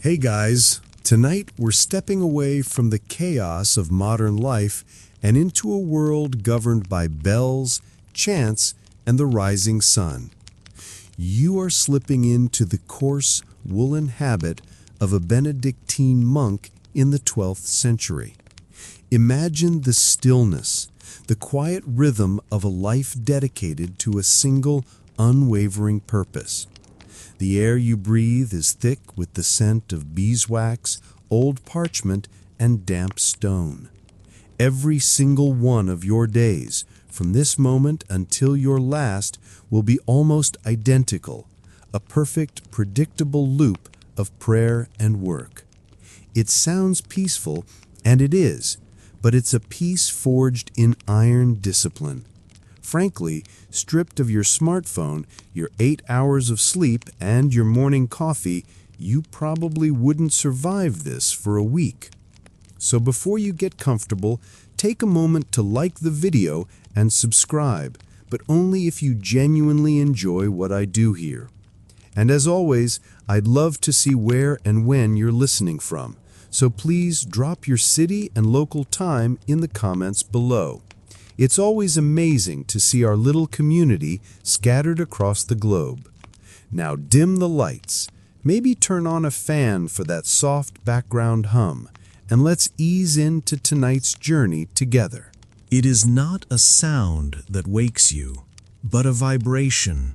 Hey guys, tonight we're stepping away from the chaos of modern life and into a world governed by bells, chants, and the rising sun. You are slipping into the coarse woolen habit of a Benedictine monk in the 12th century. Imagine the stillness, the quiet rhythm of a life dedicated to a single, unwavering purpose. The air you breathe is thick with the scent of beeswax, old parchment, and damp stone. Every single one of your days, from this moment until your last, will be almost identical, a perfect, predictable loop of prayer and work. It sounds peaceful, and it is, but it's a peace forged in iron discipline. Frankly, stripped of your smartphone, your 8 hours of sleep, and your morning coffee, you probably wouldn't survive this for a week. So before you get comfortable, take a moment to like the video and subscribe, but only if you genuinely enjoy what I do here. And as always, I'd love to see where and when you're listening from, so please drop your city and local time in the comments below. It's always amazing to see our little community scattered across the globe. Now dim the lights, maybe turn on a fan for that soft background hum, and let's ease into tonight's journey together. It is not a sound that wakes you, but a vibration.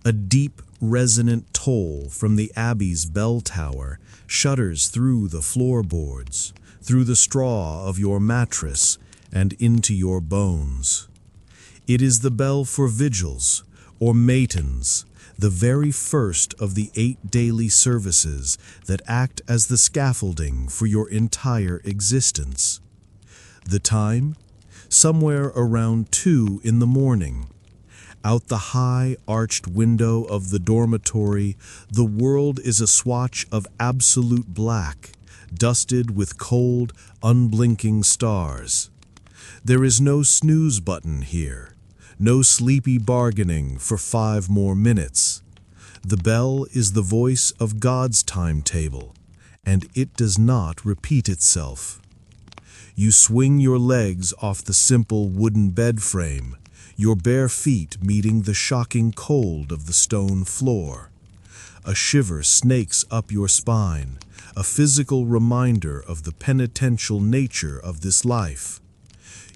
A deep, resonant toll from the abbey's bell tower shudders through the floorboards, through the straw of your mattress, and into your bones. It is the bell for vigils, or matins, the very first of the 8 daily services that act as the scaffolding for your entire existence. The time? Somewhere around 2 in the morning. Out the high, arched window of the dormitory, the world is a swatch of absolute black, dusted with cold, unblinking stars. There is no snooze button here, no sleepy bargaining for 5 more minutes. The bell is the voice of God's timetable, and it does not repeat itself. You swing your legs off the simple wooden bed frame, your bare feet meeting the shocking cold of the stone floor. A shiver snakes up your spine, a physical reminder of the penitential nature of this life.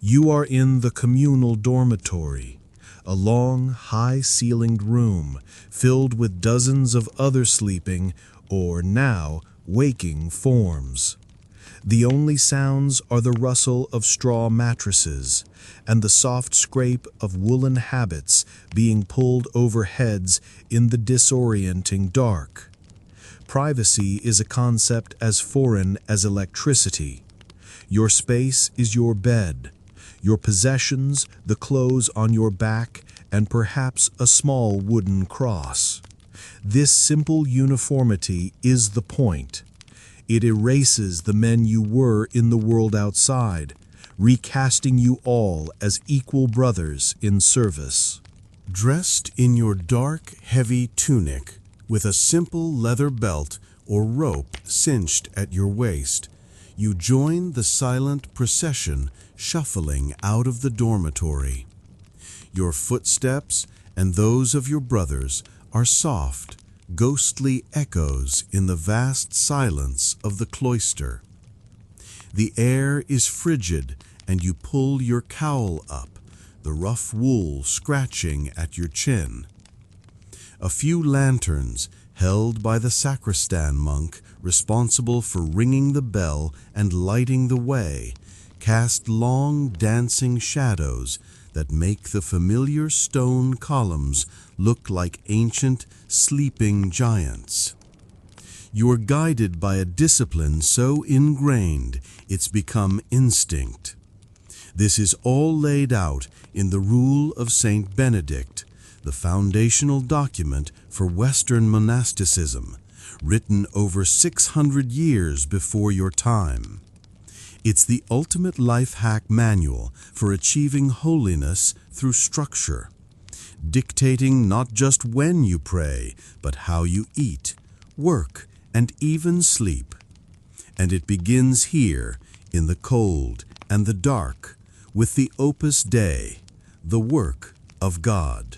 You are in the communal dormitory, a long, high-ceilinged room filled with dozens of other sleeping, or now waking forms. The only sounds are the rustle of straw mattresses and the soft scrape of woolen habits being pulled over heads in the disorienting dark. Privacy is a concept as foreign as electricity. Your space is your bed, your possessions, the clothes on your back, and perhaps a small wooden cross. This simple uniformity is the point. It erases the men you were in the world outside, recasting you all as equal brothers in service. Dressed in your dark, heavy tunic, with a simple leather belt or rope cinched at your waist, you join the silent procession shuffling out of the dormitory. Your footsteps and those of your brothers are soft, ghostly echoes in the vast silence of the cloister. The air is frigid, and you pull your cowl up, the rough wool scratching at your chin. A few lanterns, held by the sacristan monk responsible for ringing the bell and lighting the way, cast long dancing shadows that make the familiar stone columns look like ancient sleeping giants. You are guided by a discipline so ingrained it's become instinct. This is all laid out in the Rule of Saint Benedict, the foundational document for Western monasticism, written over 600 years before your time. It's the ultimate life hack manual for achieving holiness through structure, dictating not just when you pray, but how you eat, work, and even sleep. And it begins here, in the cold and the dark, with the Opus Dei, the work of God.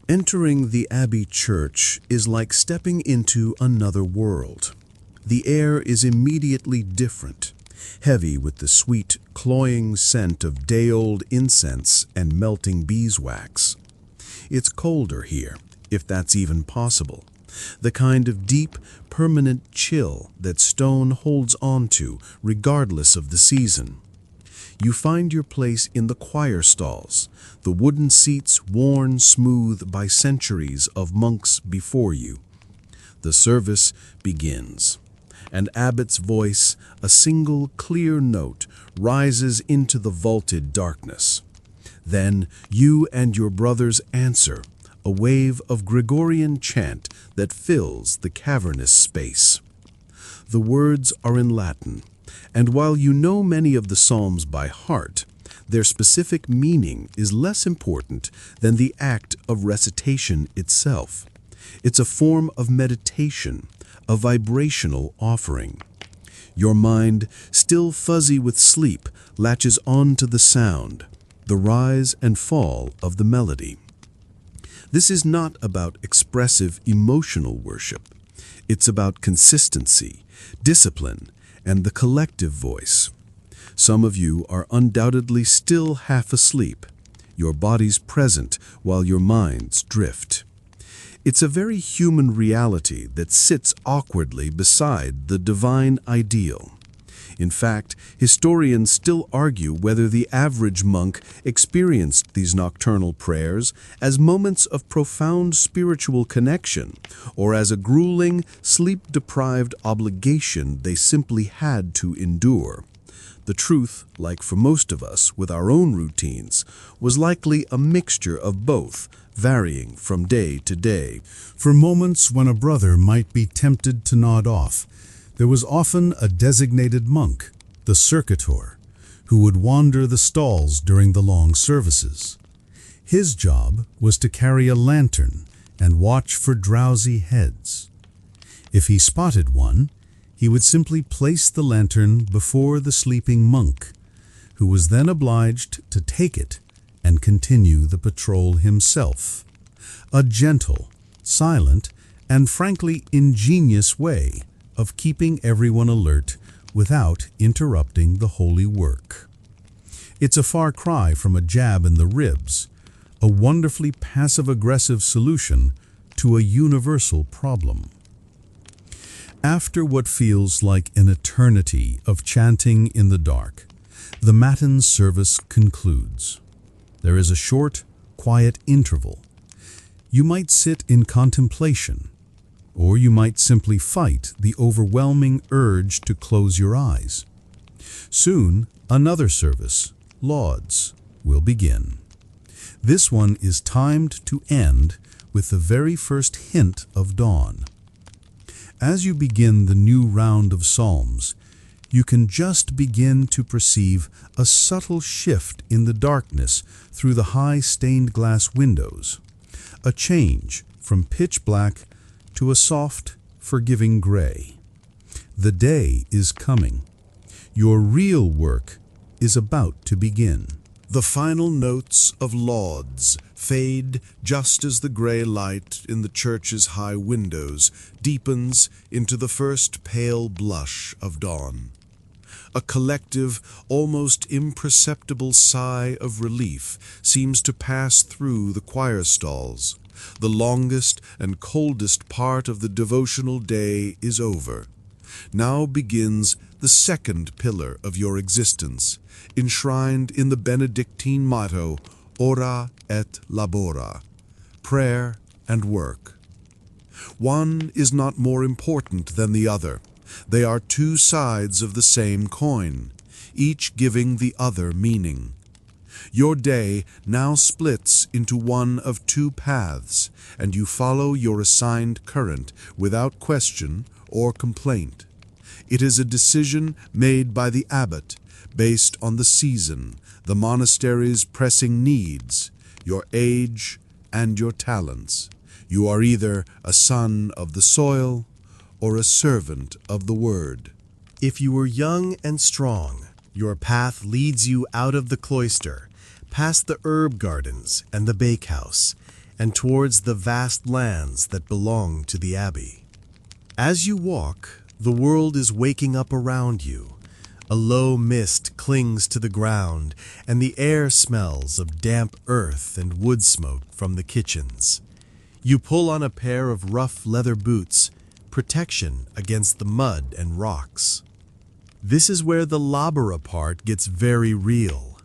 Entering the Abbey Church is like stepping into another world. The air is immediately different, heavy with the sweet, cloying scent of day-old incense and melting beeswax. It's colder here, if that's even possible, the kind of deep, permanent chill that stone holds on to regardless of the season. You find your place in the choir stalls, the wooden seats worn smooth by centuries of monks before you. The service begins, and abbot's voice, a single clear note, rises into the vaulted darkness. Then you and your brothers answer, a wave of Gregorian chant that fills the cavernous space. The words are in Latin, and while you know many of the psalms by heart, their specific meaning is less important than the act of recitation itself. It's a form of meditation, a vibrational offering. Your mind, still fuzzy with sleep, latches on to the sound, the rise and fall of the melody. This is not about expressive emotional worship. It's about consistency, discipline, and the collective voice. Some of you are undoubtedly still half asleep, your bodies present while your minds drift. It's a very human reality that sits awkwardly beside the divine ideal. In fact, historians still argue whether the average monk experienced these nocturnal prayers as moments of profound spiritual connection or as a grueling, sleep-deprived obligation they simply had to endure. The truth, like for most of us with our own routines, was likely a mixture of both, varying from day to day. For moments when a brother might be tempted to nod off, there was often a designated monk, the circuitor, who would wander the stalls during the long services. His job was to carry a lantern and watch for drowsy heads. If he spotted one, he would simply place the lantern before the sleeping monk, who was then obliged to take it and continue the patrol himself. A gentle, silent, and frankly ingenious way of keeping everyone alert without interrupting the holy work. It's a far cry from a jab in the ribs, a wonderfully passive-aggressive solution to a universal problem. After what feels like an eternity of chanting in the dark, the Matin service concludes. There is a short, quiet interval. You might sit in contemplation, or you might simply fight the overwhelming urge to close your eyes. Soon, another service, Lauds, will begin. This one is timed to end with the very first hint of dawn. As you begin the new round of psalms, you can just begin to perceive a subtle shift in the darkness through the high stained glass windows, a change from pitch black to a soft, forgiving gray. The day is coming. Your real work is about to begin. The final notes of Lauds fade just as the gray light in the church's high windows deepens into the first pale blush of dawn. A collective, almost imperceptible sigh of relief seems to pass through the choir stalls. The longest and coldest part of the devotional day is over. Now begins the second pillar of your existence, enshrined in the Benedictine motto, Ora et labora, prayer and work. One is not more important than the other. They are two sides of the same coin, each giving the other meaning. Your day now splits into one of two paths, and you follow your assigned current without question or complaint. It is a decision made by the abbot, based on the season, the monastery's pressing needs, your age, and your talents. You are either a son of the soil or a servant of the word. If you are young and strong, your path leads you out of the cloister, past the herb gardens and the bakehouse, and towards the vast lands that belong to the abbey. As you walk, the world is waking up around you. A low mist clings to the ground, and the air smells of damp earth and wood smoke from the kitchens. You pull on a pair of rough leather boots, protection against the mud and rocks. This is where the labora part gets very real.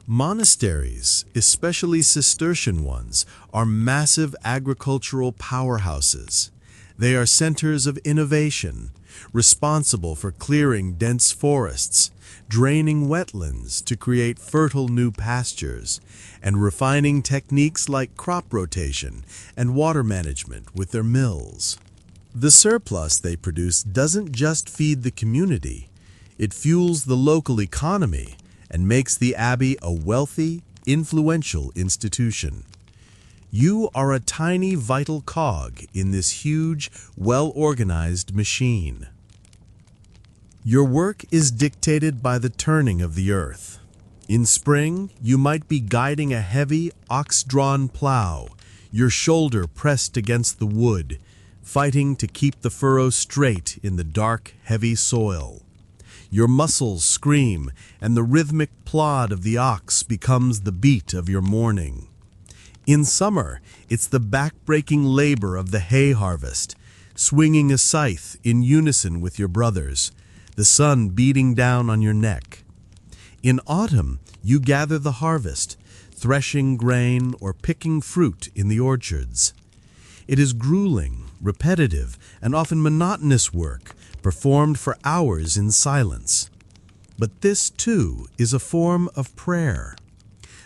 Monasteries, especially Cistercian ones, are massive agricultural powerhouses. They are centers of innovation, responsible for clearing dense forests, draining wetlands to create fertile new pastures, and refining techniques like crop rotation and water management with their mills. The surplus they produce doesn't just feed the community, it fuels the local economy and makes the abbey a wealthy, influential institution. You are a tiny vital cog in this huge, well-organized machine. Your work is dictated by the turning of the earth. In spring, you might be guiding a heavy, ox-drawn plow, your shoulder pressed against the wood, fighting to keep the furrow straight in the dark, heavy soil. Your muscles scream, and the rhythmic plod of the ox becomes the beat of your mourning. In summer, it's the back-breaking labor of the hay harvest, swinging a scythe in unison with your brothers, the sun beating down on your neck. In autumn, you gather the harvest, threshing grain or picking fruit in the orchards. It is grueling, repetitive, and often monotonous work, performed for hours in silence. But this, too, is a form of prayer.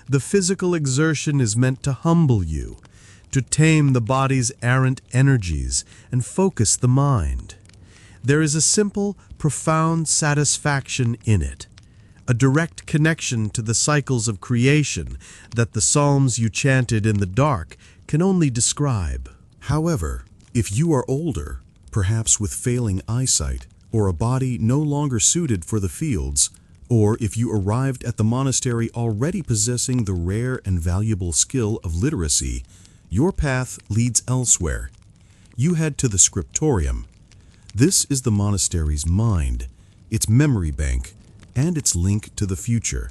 The physical exertion is meant to humble you, to tame the body's errant energies and focus the mind. There is a simple, profound satisfaction in it, a direct connection to the cycles of creation that the psalms you chanted in the dark can only describe. However, if you are older, perhaps with failing eyesight, or a body no longer suited for the fields, or if you arrived at the monastery already possessing the rare and valuable skill of literacy, your path leads elsewhere. You head to the scriptorium. This is the monastery's mind, its memory bank, and its link to the future.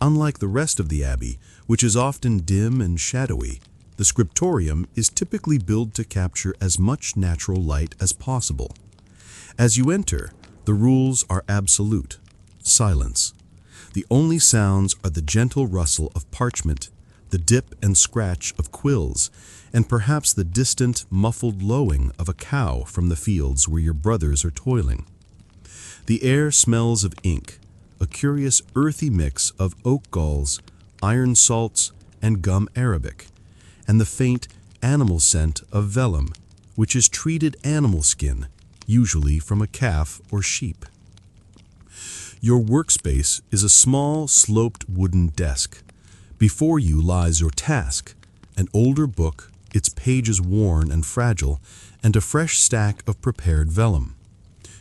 Unlike the rest of the abbey, which is often dim and shadowy, the scriptorium is typically built to capture as much natural light as possible. As you enter, the rules are absolute. Silence. The only sounds are the gentle rustle of parchment, the dip and scratch of quills, and perhaps the distant, muffled lowing of a cow from the fields where your brothers are toiling. The air smells of ink, a curious earthy mix of oak galls, iron salts, and gum arabic, and the faint animal scent of vellum, which is treated animal skin, usually from a calf or sheep. Your workspace is a small, sloped wooden desk. Before you lies your task, an older book, its pages worn and fragile, and a fresh stack of prepared vellum.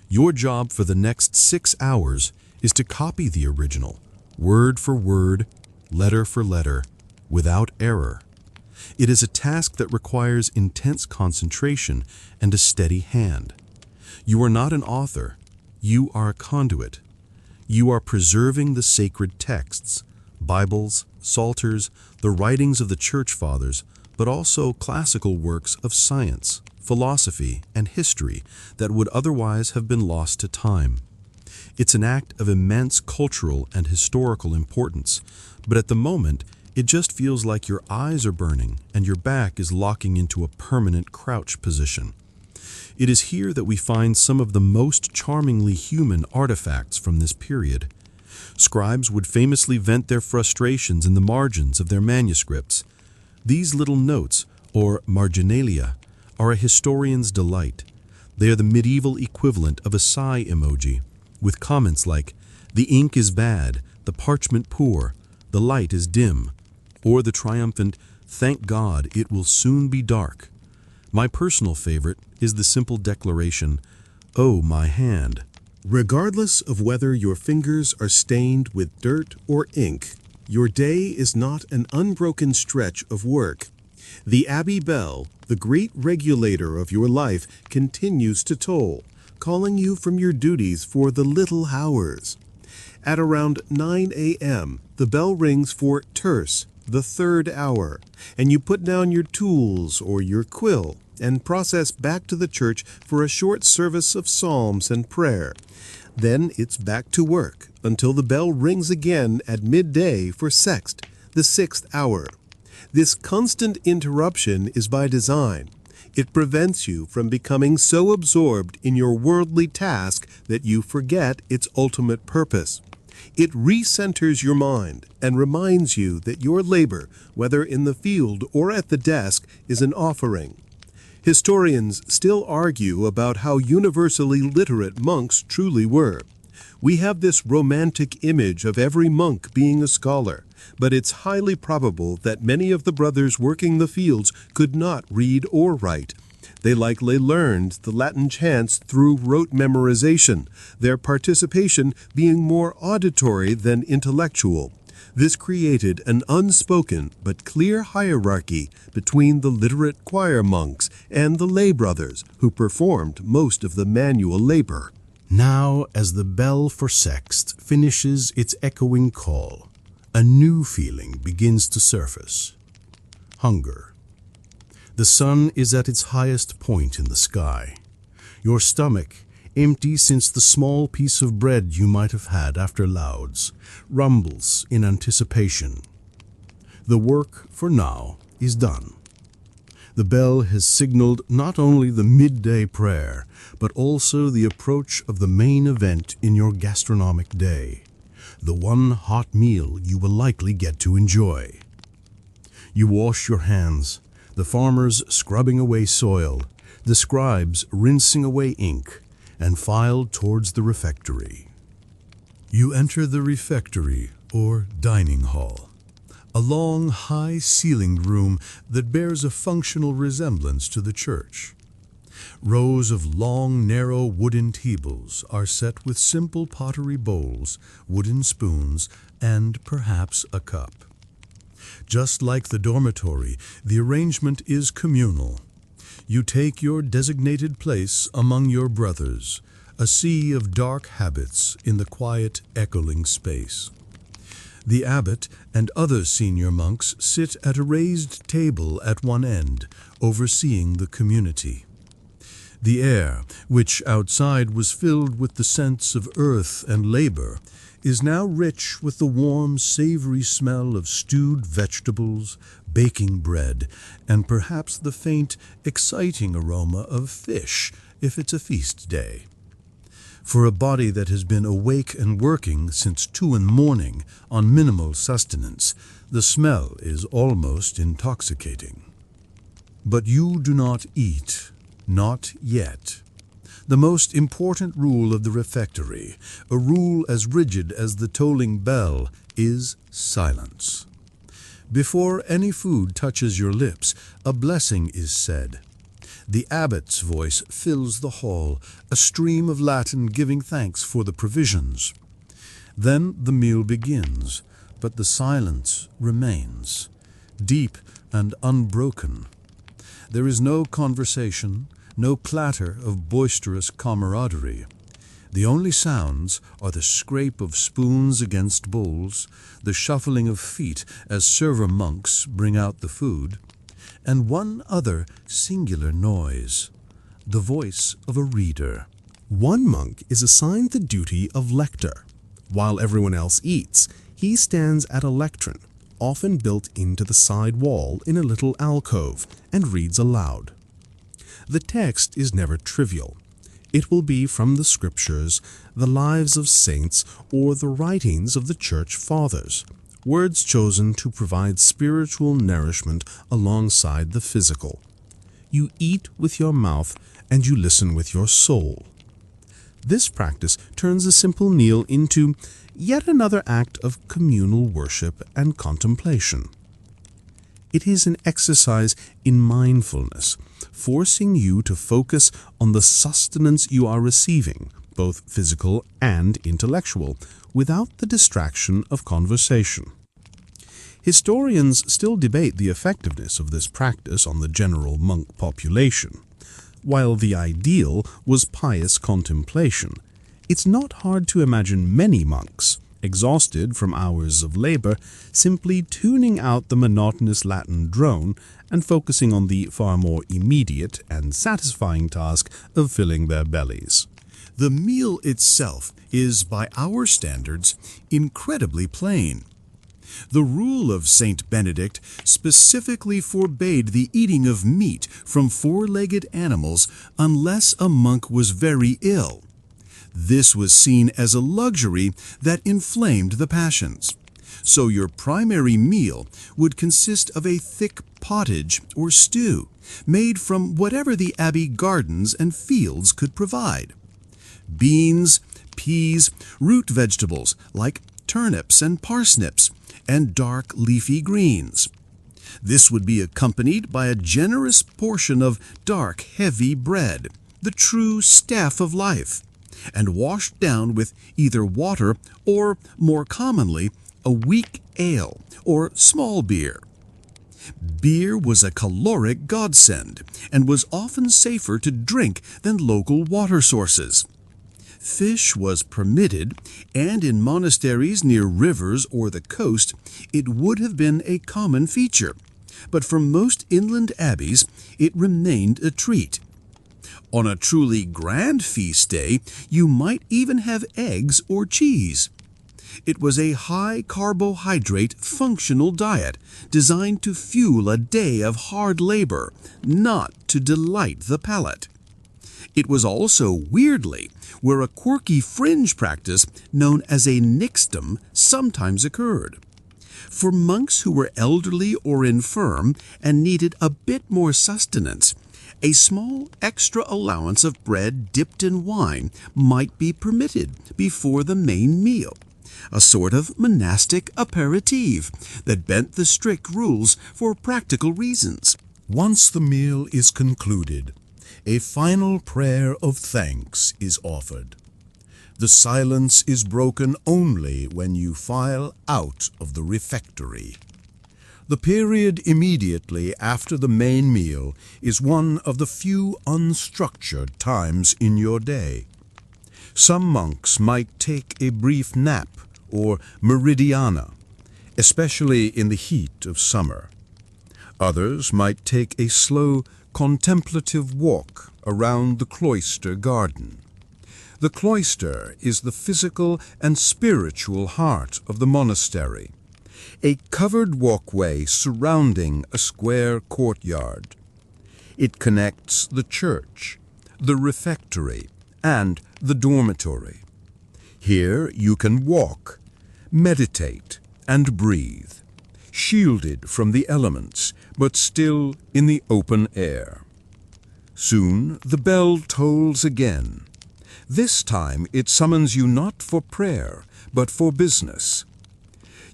Your job for the next 6 hours is to copy the original, word for word, letter for letter, without error. It is a task that requires intense concentration and a steady hand. You are not an author, you are a conduit. You are preserving the sacred texts, Bibles, Psalters, the writings of the Church Fathers, but also classical works of science, philosophy, and history that would otherwise have been lost to time. It's an act of immense cultural and historical importance, but at the moment, it just feels like your eyes are burning and your back is locking into a permanent crouch position. It is here that we find some of the most charmingly human artifacts from this period. Scribes would famously vent their frustrations in the margins of their manuscripts. These little notes, or marginalia, are a historian's delight. They are the medieval equivalent of a sigh emoji, with comments like, "The ink is bad, the parchment poor, the light is dim," or the triumphant, "Thank God, it will soon be dark." My personal favorite is the simple declaration, "Oh, my hand." Regardless of whether your fingers are stained with dirt or ink, your day is not an unbroken stretch of work. The Abbey bell, the great regulator of your life, continues to toll, calling you from your duties for the little hours. At around 9 a.m., the bell rings for terce, the third hour, and you put down your tools or your quill and process back to the church for a short service of psalms and prayer. Then it's back to work until the bell rings again at midday for sext, the sixth hour. This constant interruption is by design. It prevents you from becoming so absorbed in your worldly task that you forget its ultimate purpose. It recenters your mind and reminds you that your labor, whether in the field or at the desk, is an offering. Historians still argue about how universally literate monks truly were. We have this romantic image of every monk being a scholar, but it's highly probable that many of the brothers working the fields could not read or write. They likely learned the Latin chants through rote memorization, their participation being more auditory than intellectual. This created an unspoken but clear hierarchy between the literate choir monks and the lay brothers who performed most of the manual labor. Now, as the bell for sext finishes its echoing call, a new feeling begins to surface. Hunger. The sun is at its highest point in the sky. Your stomach, empty since the small piece of bread you might have had after Lauds, rumbles in anticipation. The work, for now, is done. The bell has signaled not only the midday prayer, but also the approach of the main event in your gastronomic day, the one hot meal you will likely get to enjoy. You wash your hands, the farmers scrubbing away soil, the scribes rinsing away ink, and file towards the refectory. You enter the refectory, or dining hall, a long, high-ceilinged room that bears a functional resemblance to the church. Rows of long, narrow wooden tables are set with simple pottery bowls, wooden spoons, and perhaps a cup. Just like the dormitory, the arrangement is communal. You take your designated place among your brothers, a sea of dark habits in the quiet, echoing space. The abbot and other senior monks sit at a raised table at one end, overseeing the community. The air, which outside was filled with the scents of earth and labor, is now rich with the warm, savory smell of stewed vegetables, baking bread, and perhaps the faint, exciting aroma of fish, if it's a feast day. For a body that has been awake and working since 2 in the morning on minimal sustenance, the smell is almost intoxicating. But you do not eat, not yet. The most important rule of the refectory, a rule as rigid as the tolling bell, is silence. Before any food touches your lips, a blessing is said. The abbot's voice fills the hall, a stream of Latin giving thanks for the provisions. Then the meal begins, but the silence remains, deep and unbroken. There is no conversation, no clatter of boisterous camaraderie. The only sounds are the scrape of spoons against bowls, the shuffling of feet as server monks bring out the food, and one other singular noise, the voice of a reader. One monk is assigned the duty of lector. While everyone else eats, he stands at a lectern, often built into the side wall in a little alcove, and reads aloud. The text is never trivial. It will be from the scriptures, the lives of saints, or the writings of the church fathers, words chosen to provide spiritual nourishment alongside the physical. You eat with your mouth and you listen with your soul. This practice turns a simple meal into yet another act of communal worship and contemplation. It is an exercise in mindfulness, forcing you to focus on the sustenance you are receiving, both physical and intellectual, without the distraction of conversation. Historians still debate the effectiveness of this practice on the general monk population. While the ideal was pious contemplation, it's not hard to imagine many monks, exhausted from hours of labor, simply tuning out the monotonous Latin drone and focusing on the far more immediate and satisfying task of filling their bellies. The meal itself is, by our standards, incredibly plain. The rule of Saint Benedict specifically forbade the eating of meat from four-legged animals unless a monk was very ill. This was seen as a luxury that inflamed the passions. So your primary meal would consist of a thick pottage or stew, made from whatever the abbey gardens and fields could provide. Beans, peas, root vegetables like turnips and parsnips, and dark leafy greens. This would be accompanied by a generous portion of dark, heavy bread, the true staff of life, and washed down with either water or, more commonly, a weak ale or small beer. Beer was a caloric godsend and was often safer to drink than local water sources. Fish was permitted, and in monasteries near rivers or the coast, it would have been a common feature, but for most inland abbeys, it remained a treat. On a truly grand feast day, you might even have eggs or cheese. It was a high-carbohydrate, functional diet designed to fuel a day of hard labor, not to delight the palate. It was also, weirdly, where a quirky fringe practice known as a nixtum sometimes occurred. For monks who were elderly or infirm and needed a bit more sustenance, a small extra allowance of bread dipped in wine might be permitted before the main meal, a sort of monastic aperitif that bent the strict rules for practical reasons. Once the meal is concluded, a final prayer of thanks is offered. The silence is broken only when you file out of the refectory. The period immediately after the main meal is one of the few unstructured times in your day. Some monks might take a brief nap or meridiana, especially in the heat of summer. Others might take a slow, contemplative walk around the cloister garden. The cloister is the physical and spiritual heart of the monastery, a covered walkway surrounding a square courtyard. It connects the church, the refectory, and the dormitory. Here you can walk, meditate, and breathe, shielded from the elements, but still in the open air. Soon the bell tolls again. This time it summons you not for prayer, but for business.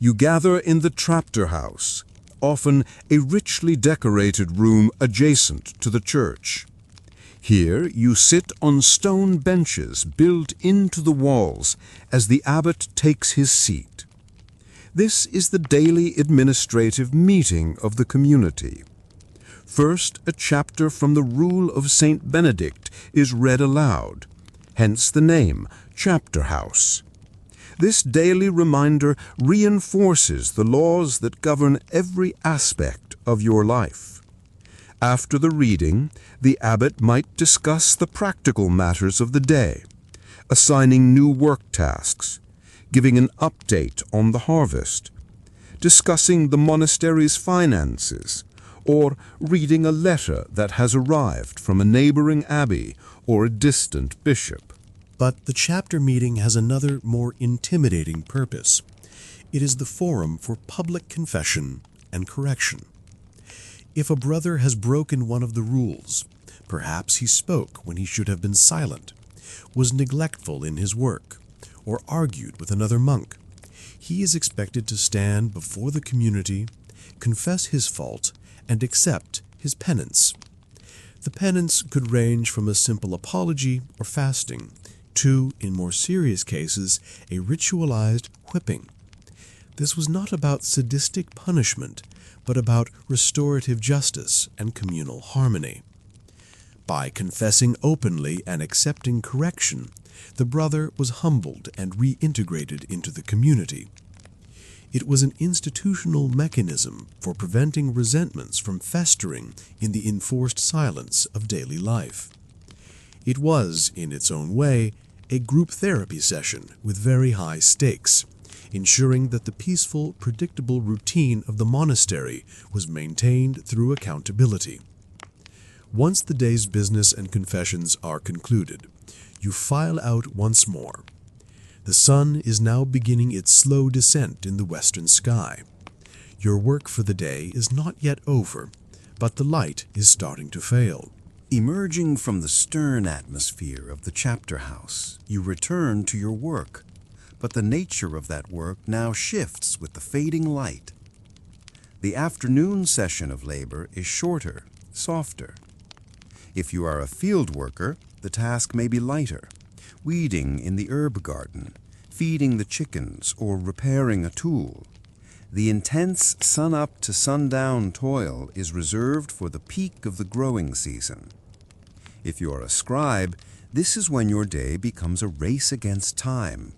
You gather in the chapter house, often a richly decorated room adjacent to the church. Here you sit on stone benches built into the walls as the abbot takes his seat. This is the daily administrative meeting of the community. First, a chapter from the Rule of Saint Benedict is read aloud, hence the name, Chapter House. This daily reminder reinforces the laws that govern every aspect of your life. After the reading, the abbot might discuss the practical matters of the day, assigning new work tasks, giving an update on the harvest, discussing the monastery's finances, or reading a letter that has arrived from a neighboring abbey or a distant bishop. But the chapter meeting has another, more intimidating purpose. It is the forum for public confession and correction. If a brother has broken one of the rules, perhaps he spoke when he should have been silent, was neglectful in his work, or argued with another monk, he is expected to stand before the community, confess his fault, and accept his penance. The penance could range from a simple apology or fasting to, in more serious cases, a ritualized whipping. This was not about sadistic punishment, but about restorative justice and communal harmony. By confessing openly and accepting correction, the brother was humbled and reintegrated into the community. It was an institutional mechanism for preventing resentments from festering in the enforced silence of daily life. It was, in its own way, a group therapy session with very high stakes, ensuring that the peaceful, predictable routine of the monastery was maintained through accountability. Once the day's business and confessions are concluded, you file out once more. The sun is now beginning its slow descent in the western sky. Your work for the day is not yet over, but the light is starting to fail. Emerging from the stern atmosphere of the chapter house, you return to your work, but the nature of that work now shifts with the fading light. The afternoon session of labor is shorter, softer. If you are a field worker, the task may be lighter, weeding in the herb garden, feeding the chickens, or repairing a tool. The intense sun-up to sundown toil is reserved for the peak of the growing season. If you are a scribe, this is when your day becomes a race against time.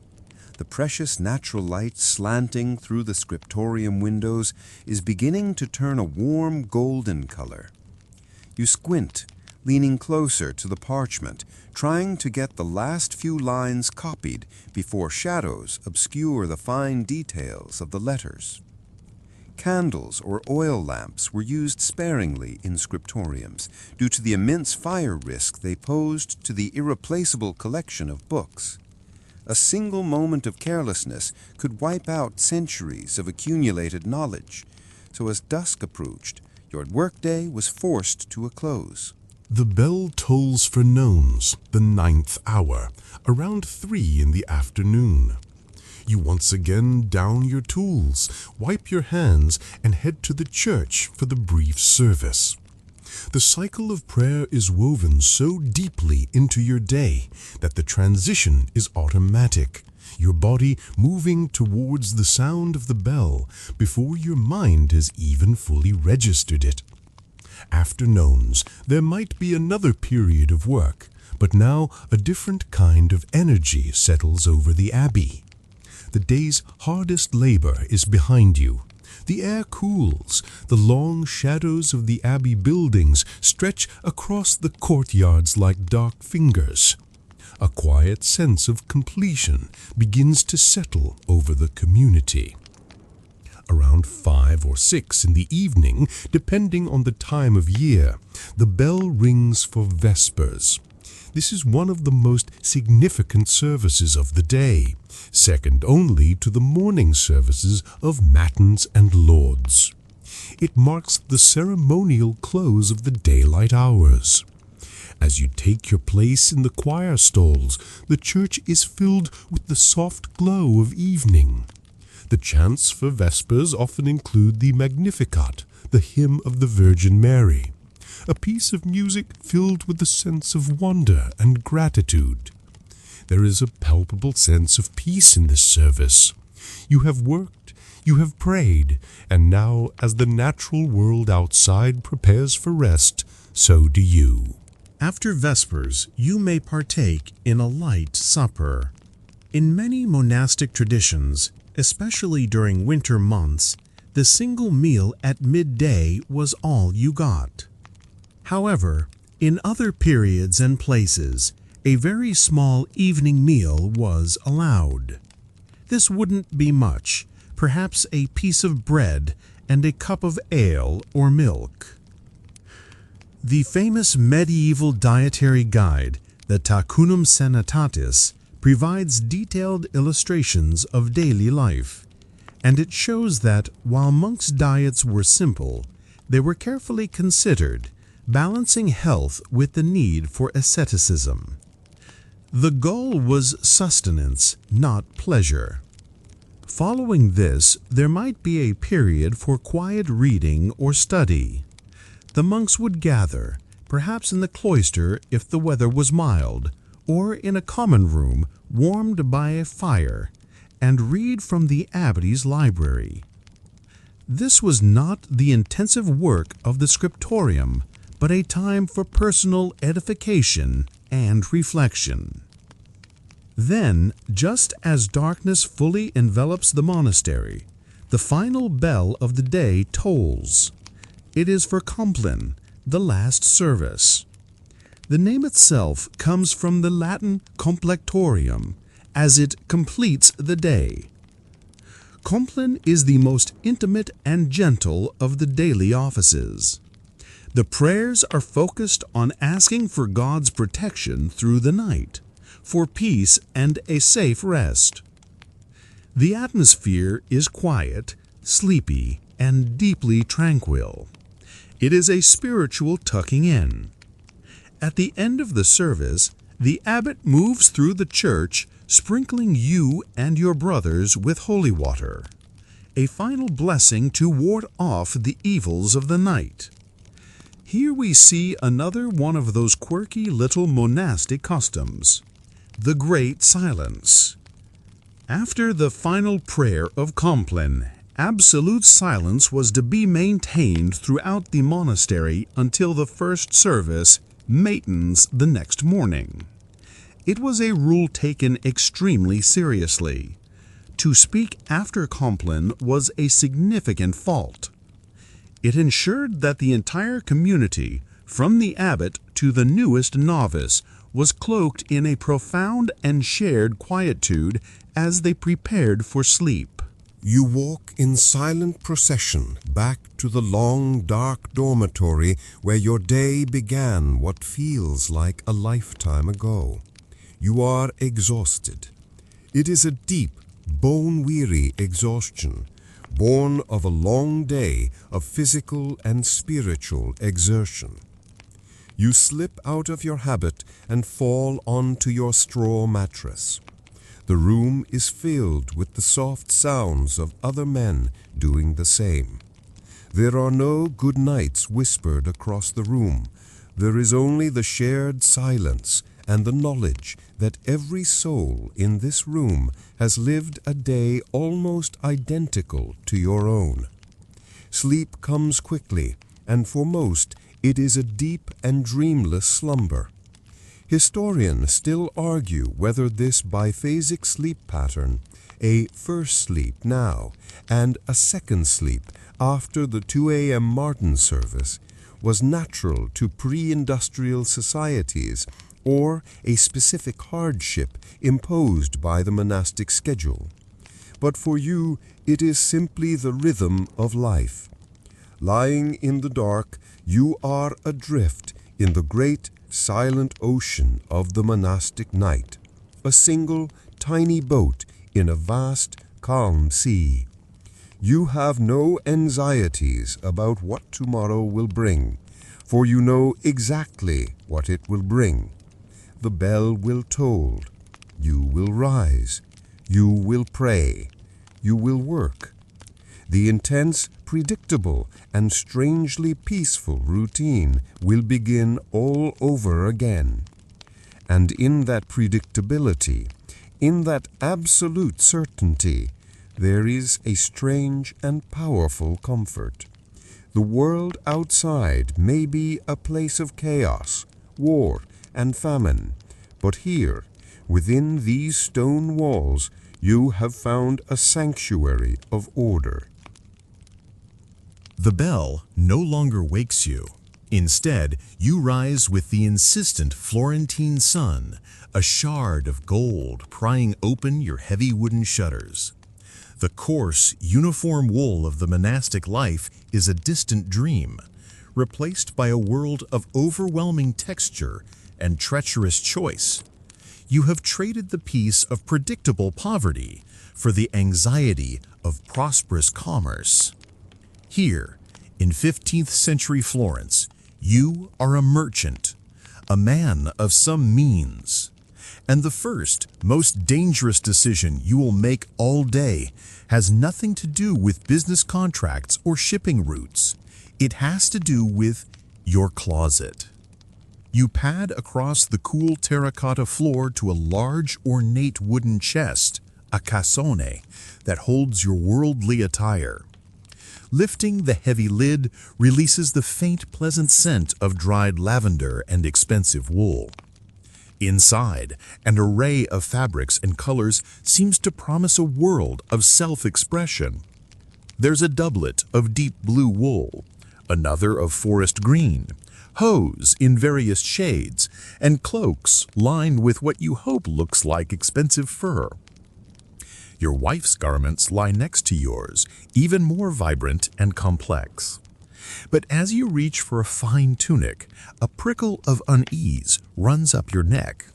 The precious natural light slanting through the scriptorium windows is beginning to turn a warm golden color. You squint, leaning closer to the parchment, trying to get the last few lines copied before shadows obscure the fine details of the letters. Candles or oil lamps were used sparingly in scriptoriums due to the immense fire risk they posed to the irreplaceable collection of books. A single moment of carelessness could wipe out centuries of accumulated knowledge, so as dusk approached, your workday was forced to a close. The bell tolls for nones, the 9th hour, around 3 in the afternoon. You once again down your tools, wipe your hands, and head to the church for the brief service. The cycle of prayer is woven so deeply into your day that the transition is automatic, your body moving towards the sound of the bell before your mind has even fully registered it. After nones, there might be another period of work, but now a different kind of energy settles over the abbey. The day's hardest labor is behind you. The air cools. The long shadows of the abbey buildings stretch across the courtyards like dark fingers. A quiet sense of completion begins to settle over the community. Around 5 or 6 in the evening, depending on the time of year, the bell rings for vespers. This is one of the most significant services of the day, second only to the morning services of matins and lauds. It marks the ceremonial close of the daylight hours. As you take your place in the choir stalls, the church is filled with the soft glow of evening. The chants for vespers often include the Magnificat, the hymn of the Virgin Mary, a piece of music filled with a sense of wonder and gratitude. There is a palpable sense of peace in this service. You have worked, you have prayed, and now as the natural world outside prepares for rest, so do you. After Vespers, you may partake in a light supper. In many monastic traditions, especially during winter months, the single meal at midday was all you got. However, in other periods and places, a very small evening meal was allowed. This wouldn't be much, perhaps a piece of bread and a cup of ale or milk. The famous medieval dietary guide, the Tacunum Sanitatis, provides detailed illustrations of daily life, and it shows that while monks' diets were simple, they were carefully considered, balancing health with the need for asceticism. The goal was sustenance, not pleasure. Following this, there might be a period for quiet reading or study. The monks would gather, perhaps in the cloister if the weather was mild, or in a common room warmed by a fire, and read from the abbaty's library. This was not the intensive work of the scriptorium, but a time for personal edification and reflection. Then, just as darkness fully envelops the monastery, the final bell of the day tolls. It is for Compline, the last service. The name itself comes from the Latin complectorium, as it completes the day. Compline is the most intimate and gentle of the daily offices. The prayers are focused on asking for God's protection through the night, for peace and a safe rest. The atmosphere is quiet, sleepy, and deeply tranquil. It is a spiritual tucking in. At the end of the service, the abbot moves through the church, sprinkling you and your brothers with holy water, a final blessing to ward off the evils of the night. Here we see another one of those quirky little monastic customs, the Great Silence. After the final prayer of Compline, absolute silence was to be maintained throughout the monastery until the first service, matins, the next morning. It was a rule taken extremely seriously. To speak after Compline was a significant fault. It ensured that the entire community, from the abbot to the newest novice, was cloaked in a profound and shared quietude as they prepared for sleep. You walk in silent procession back to the long, dark dormitory where your day began what feels like a lifetime ago. You are exhausted. It is a deep, bone-weary exhaustion, born of a long day of physical and spiritual exertion. You slip out of your habit and fall onto your straw mattress. The room is filled with the soft sounds of other men doing the same. There are no good nights whispered across the room. There is only the shared silence and the knowledge that every soul in this room has lived a day almost identical to your own. Sleep comes quickly, and for most it is a deep and dreamless slumber. Historians still argue whether this biphasic sleep pattern, a first sleep now and a second sleep after the 2 a.m. Martin service, was natural to pre-industrial societies or a specific hardship imposed by the monastic schedule. But for you, it is simply the rhythm of life. Lying in the dark, you are adrift in the great, silent ocean of the monastic night, a single, tiny boat in a vast, calm sea. You have no anxieties about what tomorrow will bring, for you know exactly what it will bring. The bell will toll. You will rise. You will pray. You will work. The intense, predictable, and strangely peaceful routine will begin all over again. And in that predictability, in that absolute certainty, there is a strange and powerful comfort. The world outside may be a place of chaos, war, and famine, but here, within these stone walls, you have found a sanctuary of order. The bell no longer wakes you. Instead, you rise with the insistent Florentine sun, a shard of gold prying open your heavy wooden shutters. The coarse, uniform wool of the monastic life is a distant dream, replaced by a world of overwhelming texture and treacherous choice. You have traded the peace of predictable poverty for the anxiety of prosperous commerce. Here, in 15th century Florence, you are a merchant, a man of some means. And the first, most dangerous decision you will make all day has nothing to do with business contracts or shipping routes. It has to do with your closet. You pad across the cool terracotta floor to a large, ornate wooden chest, a cassone, that holds your worldly attire. Lifting the heavy lid releases the faint, pleasant scent of dried lavender and expensive wool. Inside, an array of fabrics and colors seems to promise a world of self-expression. There's a doublet of deep blue wool, another of forest green, hose in various shades, and cloaks lined with what you hope looks like expensive fur. Your wife's garments lie next to yours, even more vibrant and complex. But as you reach for a fine tunic, a prickle of unease runs up your neck.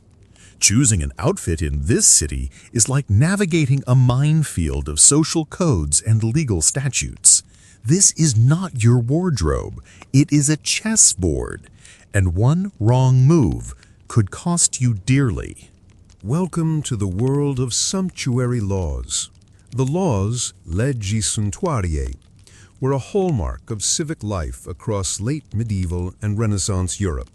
Choosing an outfit in this city is like navigating a minefield of social codes and legal statutes. This is not your wardrobe. It is a chessboard, and one wrong move could cost you dearly. Welcome to the world of sumptuary laws. The laws, leggi suntuariae, were a hallmark of civic life across late medieval and Renaissance Europe.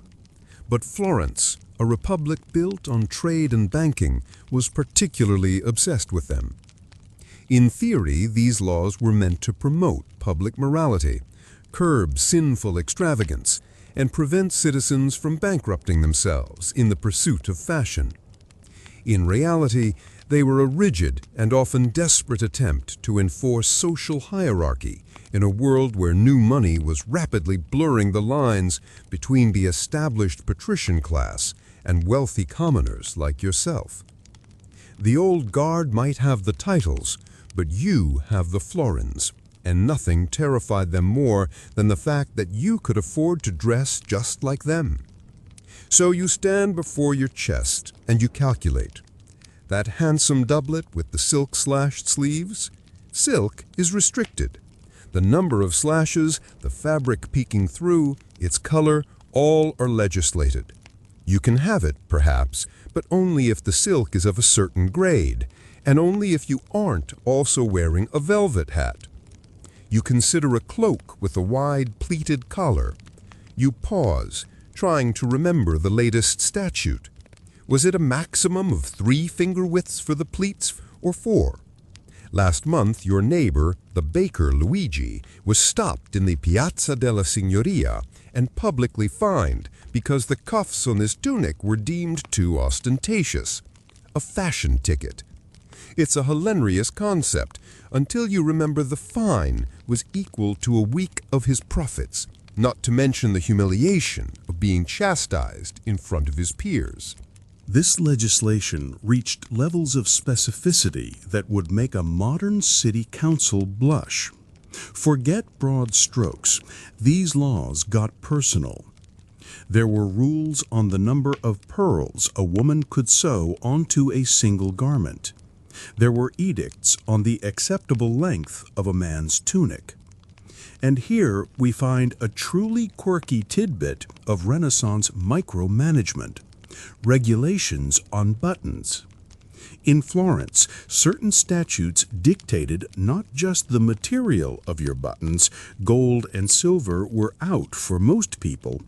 But Florence, a republic built on trade and banking, was particularly obsessed with them. In theory, these laws were meant to promote public morality, curb sinful extravagance, and prevent citizens from bankrupting themselves in the pursuit of fashion. In reality, they were a rigid and often desperate attempt to enforce social hierarchy in a world where new money was rapidly blurring the lines between the established patrician class and wealthy commoners like yourself. The old guard might have the titles, but you have the florins, and nothing terrified them more than the fact that you could afford to dress just like them. So you stand before your chest and you calculate. That handsome doublet with the silk-slashed sleeves? Silk is restricted. The number of slashes, the fabric peeking through, its color, all are legislated. You can have it, perhaps, but only if the silk is of a certain grade, and only if you aren't also wearing a velvet hat. You consider a cloak with a wide pleated collar. You pause, trying to remember the latest statute. Was it a maximum of 3 finger widths for the pleats, or 4? Last month, your neighbor, the baker Luigi, was stopped in the Piazza della Signoria and publicly fined because the cuffs on his tunic were deemed too ostentatious. A fashion ticket. It's a hilarious concept until you remember the fine was equal to a week of his profits, not to mention the humiliation of being chastised in front of his peers. This legislation reached levels of specificity that would make a modern city council blush. Forget broad strokes. These laws got personal. There were rules on the number of pearls a woman could sew onto a single garment. There were edicts on the acceptable length of a man's tunic. And here we find a truly quirky tidbit of Renaissance micromanagement. Regulations on buttons. In Florence, certain statutes dictated not just the material of your buttons, gold and silver were out for most people,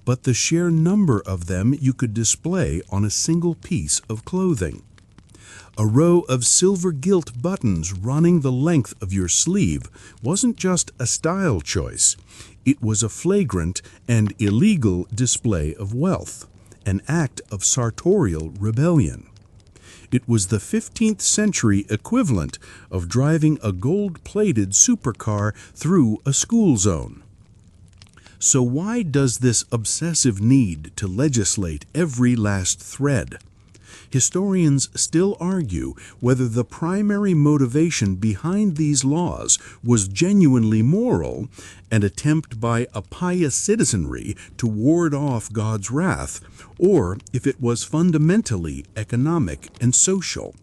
but the sheer number of them you could display on a single piece of clothing. A row of silver-gilt buttons running the length of your sleeve wasn't just a style choice. It was a flagrant and illegal display of wealth, an act of sartorial rebellion. It was the 15th century equivalent of driving a gold-plated supercar through a school zone. So why does this obsessive need to legislate every last thread? Historians still argue whether the primary motivation behind these laws was genuinely moral, an attempt by a pious citizenry to ward off God's wrath, or if it was fundamentally economic and social.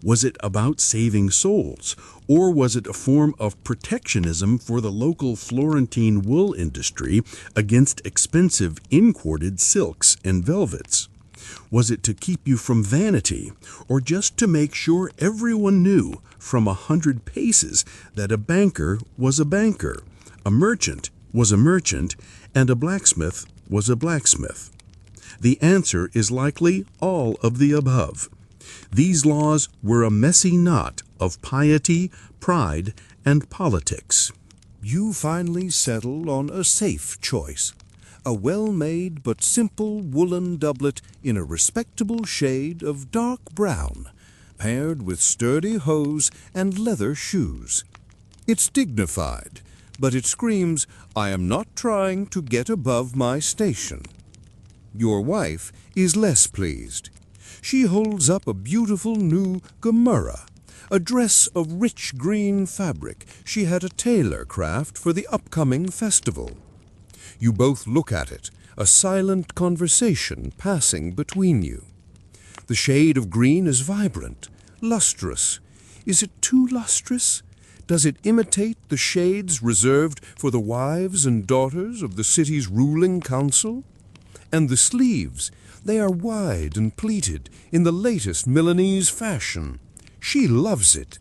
Was it about saving souls, or was it a form of protectionism for the local Florentine wool industry against expensive imported silks and velvets? Was it to keep you from vanity, or just to make sure everyone knew from 100 paces that a banker was a banker, a merchant was a merchant, and a blacksmith was a blacksmith? The answer is likely all of the above. These laws were a messy knot of piety, pride, and politics. You finally settle on a safe choice. A well-made but simple woolen doublet in a respectable shade of dark brown, paired with sturdy hose and leather shoes. It's dignified, but it screams, "I am not trying to get above my station." Your wife is less pleased. She holds up a beautiful new Gomurrah, a dress of rich green fabric she had a tailor craft for the upcoming festival. You both look at it, a silent conversation passing between you. The shade of green is vibrant, lustrous. Is it too lustrous? Does it imitate the shades reserved for the wives and daughters of the city's ruling council? And the sleeves, they are wide and pleated in the latest Milanese fashion. She loves it,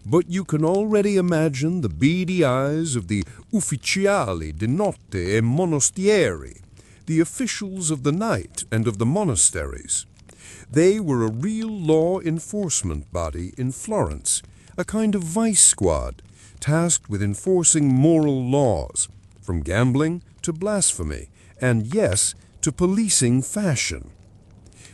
but you can already imagine the beady eyes of the ufficiali di notte e monastieri, the officials of the night and of the monasteries. They were a real law enforcement body in Florence, a kind of vice squad, tasked with enforcing moral laws, from gambling to blasphemy, and yes, to policing fashion.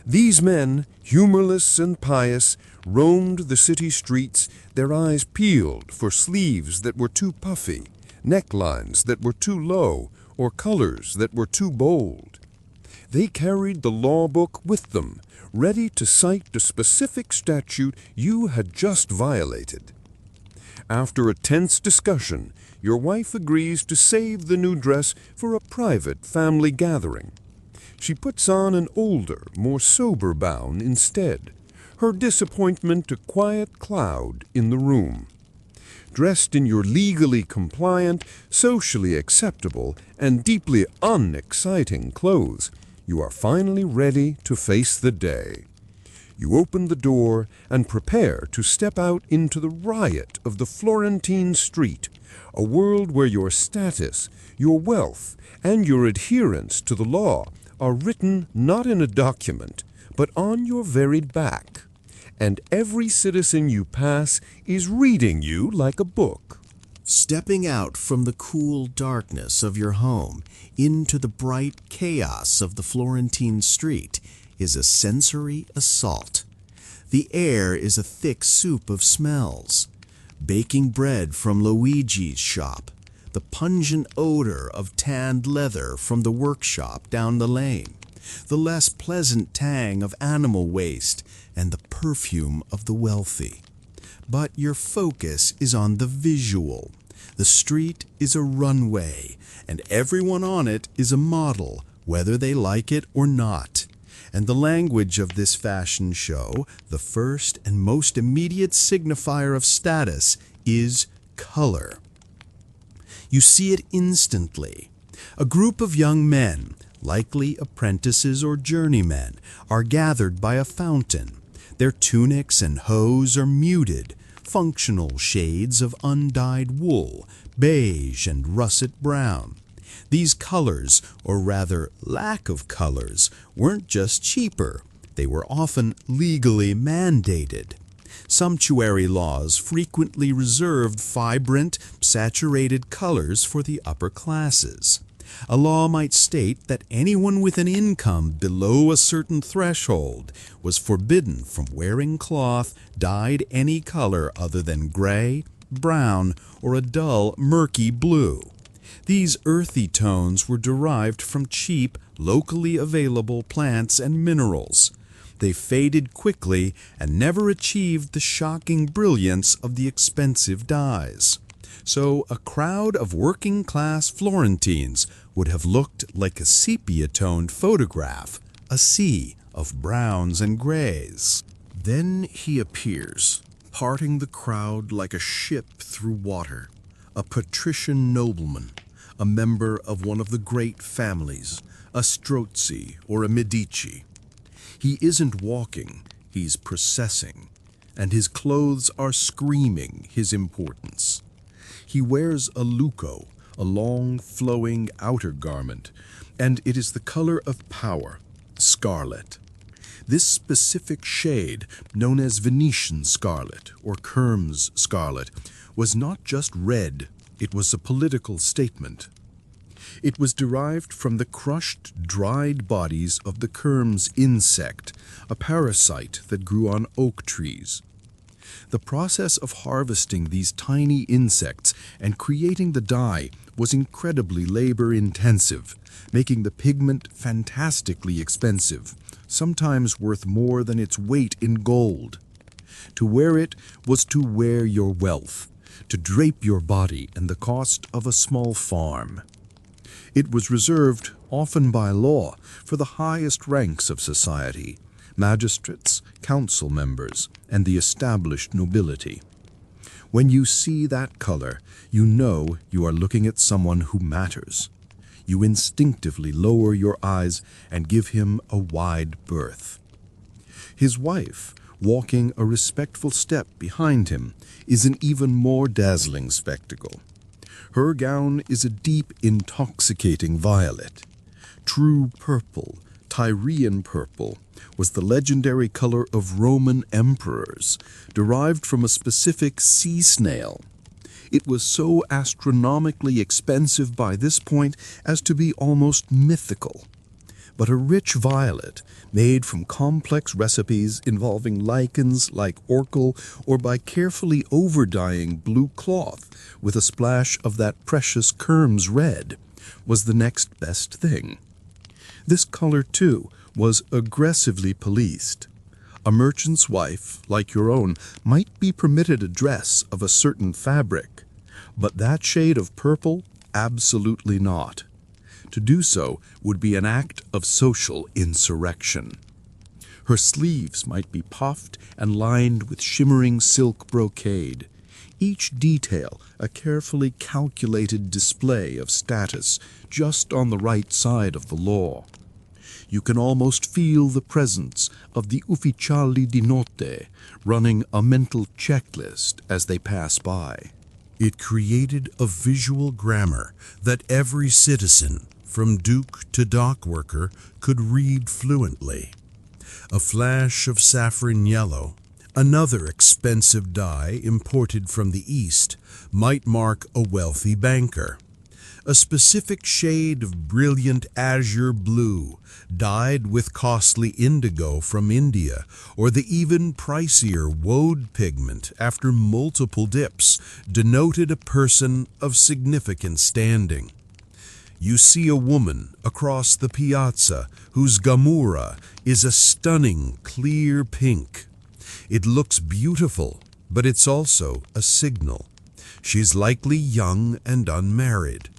These men, humorless and pious, roamed the city streets, their eyes peeled for sleeves that were too puffy, necklines that were too low, or colors that were too bold. They carried the law book with them, ready to cite the specific statute you had just violated. After a tense discussion, your wife agrees to save the new dress for a private family gathering. She puts on an older, more sober gown instead, her disappointment a quiet cloud in the room. Dressed in your legally compliant, socially acceptable, and deeply unexciting clothes, you are finally ready to face the day. You open the door and prepare to step out into the riot of the Florentine street, a world where your status, your wealth, and your adherence to the law are written not in a document, but on your very back, and every citizen you pass is reading you like a book. Stepping out from the cool darkness of your home into the bright chaos of the Florentine street is a sensory assault. The air is a thick soup of smells. Baking bread from Luigi's shop, the pungent odor of tanned leather from the workshop down the lane, the less pleasant tang of animal waste, and the perfume of the wealthy. But your focus is on the visual. The street is a runway, and everyone on it is a model, whether they like it or not. And the language of this fashion show, the first and most immediate signifier of status, is color. You see it instantly. A group of young men, likely apprentices or journeymen, are gathered by a fountain. Their tunics and hose are muted, functional shades of undyed wool, beige and russet brown. These colors, or rather lack of colors, weren't just cheaper. They were often legally mandated. Sumptuary laws frequently reserved vibrant, saturated colors for the upper classes. A law might state that anyone with an income below a certain threshold was forbidden from wearing cloth dyed any color other than gray, brown, or a dull, murky blue. These earthy tones were derived from cheap, locally available plants and minerals. They faded quickly and never achieved the shocking brilliance of the expensive dyes. So a crowd of working-class Florentines would have looked like a sepia-toned photograph, a sea of browns and grays. Then he appears, parting the crowd like a ship through water, a patrician nobleman, a member of one of the great families, a Strozzi or a Medici. He isn't walking, he's processing, and his clothes are screaming his importance. He wears a lucco, a long, flowing outer garment, and it is the color of power, Scarlet. This specific shade, known as Venetian scarlet or Kermes scarlet, was not just red, it was a political statement. It was derived from the crushed, dried bodies of the Kermes insect, a parasite that grew on oak trees. The process of harvesting these tiny insects and creating the dye was incredibly labor-intensive, making the pigment fantastically expensive, sometimes worth more than its weight in gold. To wear it was to wear your wealth, to drape your body and the cost of a small farm. It was reserved, often by law, for the highest ranks of society, magistrates, council members, and the established nobility. When you see that color, you know you are looking at someone who matters. You instinctively lower your eyes and give him a wide berth. His wife, walking a respectful step behind him, is an even more dazzling spectacle. Her gown is a deep, intoxicating violet. True purple, Tyrian purple, was the legendary color of Roman emperors, derived from a specific sea snail. It was so astronomically expensive by this point as to be almost mythical. But a rich violet, made from complex recipes involving lichens like orchil or by carefully overdying blue cloth with a splash of that precious Kermes red, was the next best thing. This color, too, was aggressively policed. A merchant's wife, like your own, might be permitted a dress of a certain fabric, but that shade of purple, absolutely not. To do so would be an act of social insurrection. Her sleeves might be puffed and lined with shimmering silk brocade, each detail a carefully calculated display of status just on the right side of the law. You can almost feel the presence of the ufficiali di notte running a mental checklist as they pass by. It created a visual grammar that every citizen, from duke to dock worker, could read fluently. A flash of saffron yellow, another expensive dye imported from the East, might mark a wealthy banker. A specific shade of brilliant azure blue, dyed with costly indigo from India, or the even pricier woad pigment after multiple dips, denoted a person of significant standing. You see a woman across the piazza whose gamura is a stunning clear pink. It looks beautiful, but it's also a signal. She's likely young and unmarried.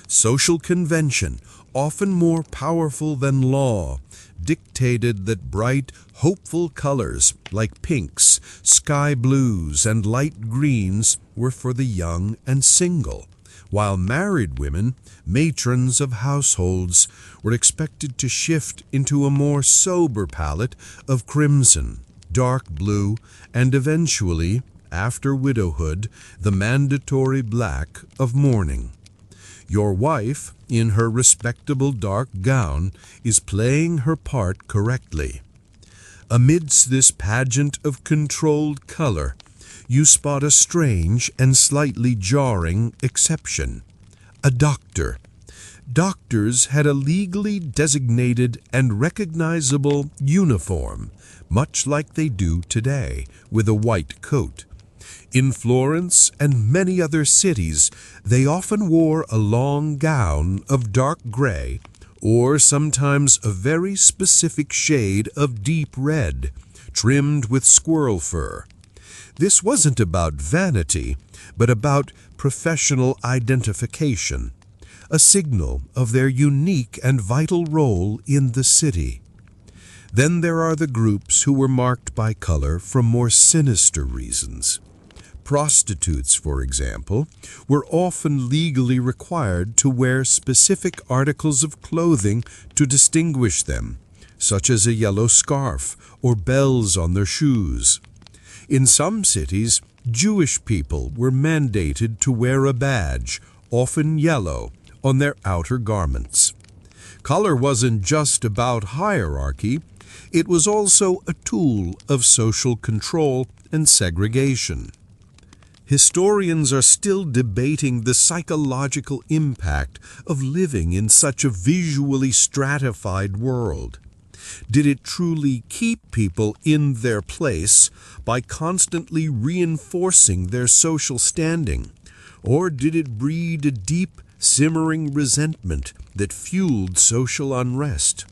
Social convention, often more powerful than law, dictated that bright, hopeful colors like pinks, sky blues, and light greens were for the young and single, while married women, matrons of households, were expected to shift into a more sober palette of crimson, dark blue, and eventually, after widowhood, the mandatory black of mourning. Your wife, in her respectable dark gown, is playing her part correctly. Amidst this pageant of controlled color, you spot a strange and slightly jarring exception. A doctor. Doctors had a legally designated and recognizable uniform, much like they do today, with a white coat. In Florence and many other cities, they often wore a long gown of dark gray, or sometimes a very specific shade of deep red, trimmed with squirrel fur. This wasn't about vanity, but about professional identification, a signal of their unique and vital role in the city. Then there are the groups who were marked by color for more sinister reasons. Prostitutes, for example, were often legally required to wear specific articles of clothing to distinguish them, such as a yellow scarf or bells on their shoes. In some cities, Jewish people were mandated to wear a badge, often yellow, on their outer garments. Color wasn't just about hierarchy, it was also a tool of social control and segregation. Historians are still debating the psychological impact of living in such a visually stratified world. Did it truly keep people in their place by constantly reinforcing their social standing? Or did it breed a deep, simmering resentment that fueled social unrest?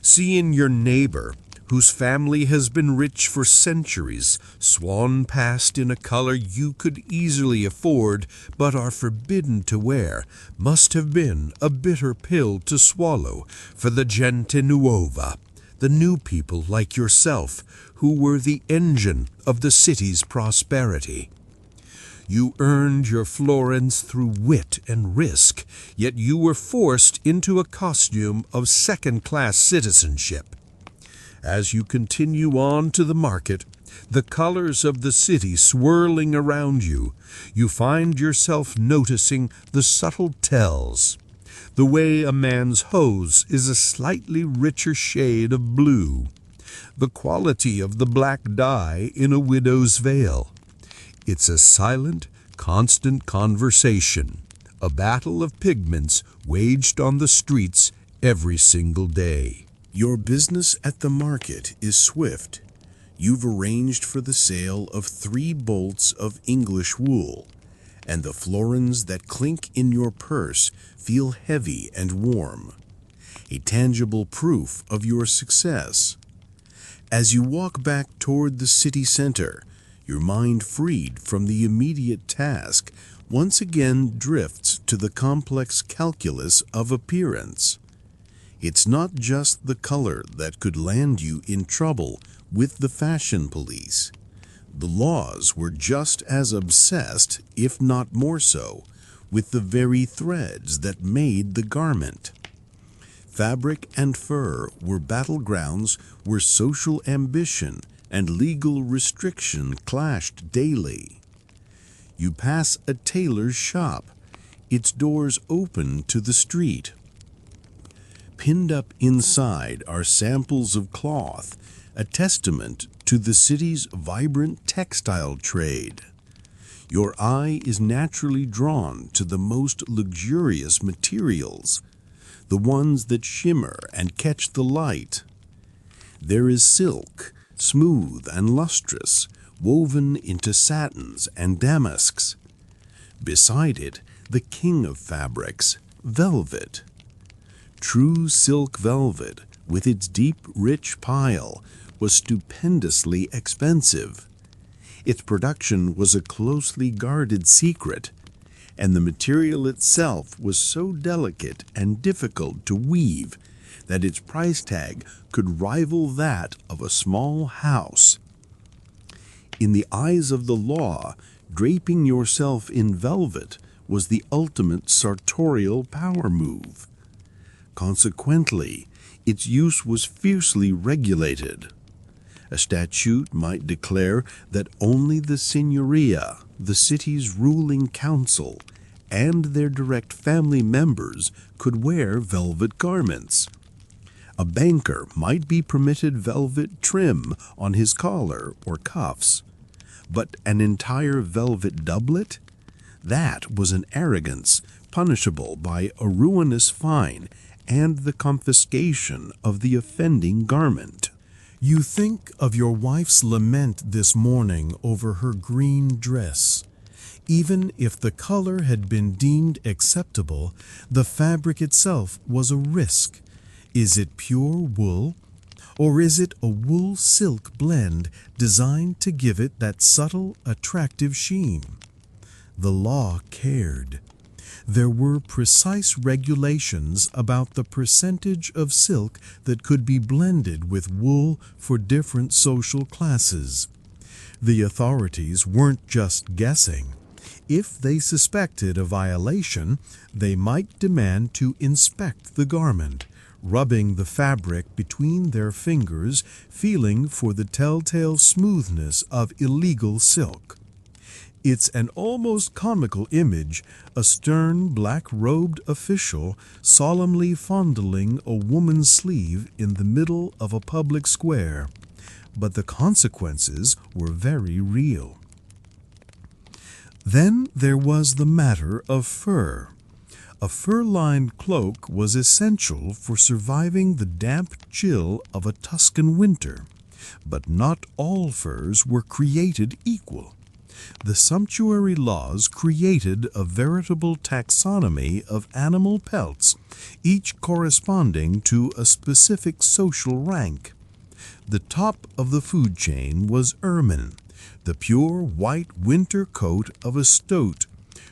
Seeing your neighbor, whose family has been rich for centuries, swan past in a color you could easily afford but are forbidden to wear, must have been a bitter pill to swallow for the gente nuova, the new people like yourself, who were the engine of the city's prosperity. You earned your florins through wit and risk, yet you were forced into a costume of second-class citizenship. As you continue on to the market, the colors of the city swirling around you, you find yourself noticing the subtle tells. The way a man's hose is a slightly richer shade of blue. The quality of the black dye in a widow's veil. It's a silent, constant conversation, a battle of pigments waged on the streets every single day. Your business at the market is swift. You've arranged for the sale of 3 bolts of English wool, and the florins that clink in your purse feel heavy and warm, a tangible proof of your success. As you walk back toward the city center, your mind freed from the immediate task once again drifts to the complex calculus of appearance. It's not just the color that could land you in trouble with the fashion police. The laws were just as obsessed, if not more so, with the very threads that made the garment. Fabric and fur were battlegrounds where social ambition and legal restriction clashed daily. You pass a tailor's shop, its doors open to the street. Pinned up inside are samples of cloth, a testament to the city's vibrant textile trade. Your eye is naturally drawn to the most luxurious materials, the ones that shimmer and catch the light. There is silk, smooth and lustrous, woven into satins and damasks. Beside it, the king of fabrics, velvet. True silk velvet, with its deep, rich pile, was stupendously expensive. Its production was a closely guarded secret, and the material itself was so delicate and difficult to weave that its price tag could rival that of a small house. In the eyes of the law, draping yourself in velvet was the ultimate sartorial power move. Consequently, its use was fiercely regulated. A statute might declare that only the signoria, the city's ruling council, and their direct family members could wear velvet garments. A banker might be permitted velvet trim on his collar or cuffs, but an entire velvet doublet? That was an arrogance punishable by a ruinous fine and the confiscation of the offending garment. You think of your wife's lament this morning over her green dress. Even if the color had been deemed acceptable, the fabric itself was a risk. Is it pure wool, or is it a wool-silk blend designed to give it that subtle, attractive sheen? The law cared. There were precise regulations about the percentage of silk that could be blended with wool for different social classes. The authorities weren't just guessing. If they suspected a violation, they might demand to inspect the garment, rubbing the fabric between their fingers, feeling for the telltale smoothness of illegal silk. It's an almost comical image, a stern, black-robed official solemnly fondling a woman's sleeve in the middle of a public square. But the consequences were very real. Then there was the matter of fur. A fur-lined cloak was essential for surviving the damp chill of a Tuscan winter, but not all furs were created equal. The sumptuary laws created a veritable taxonomy of animal pelts, each corresponding to a specific social rank. The top of the food chain was ermine, the pure white winter coat of a stoat,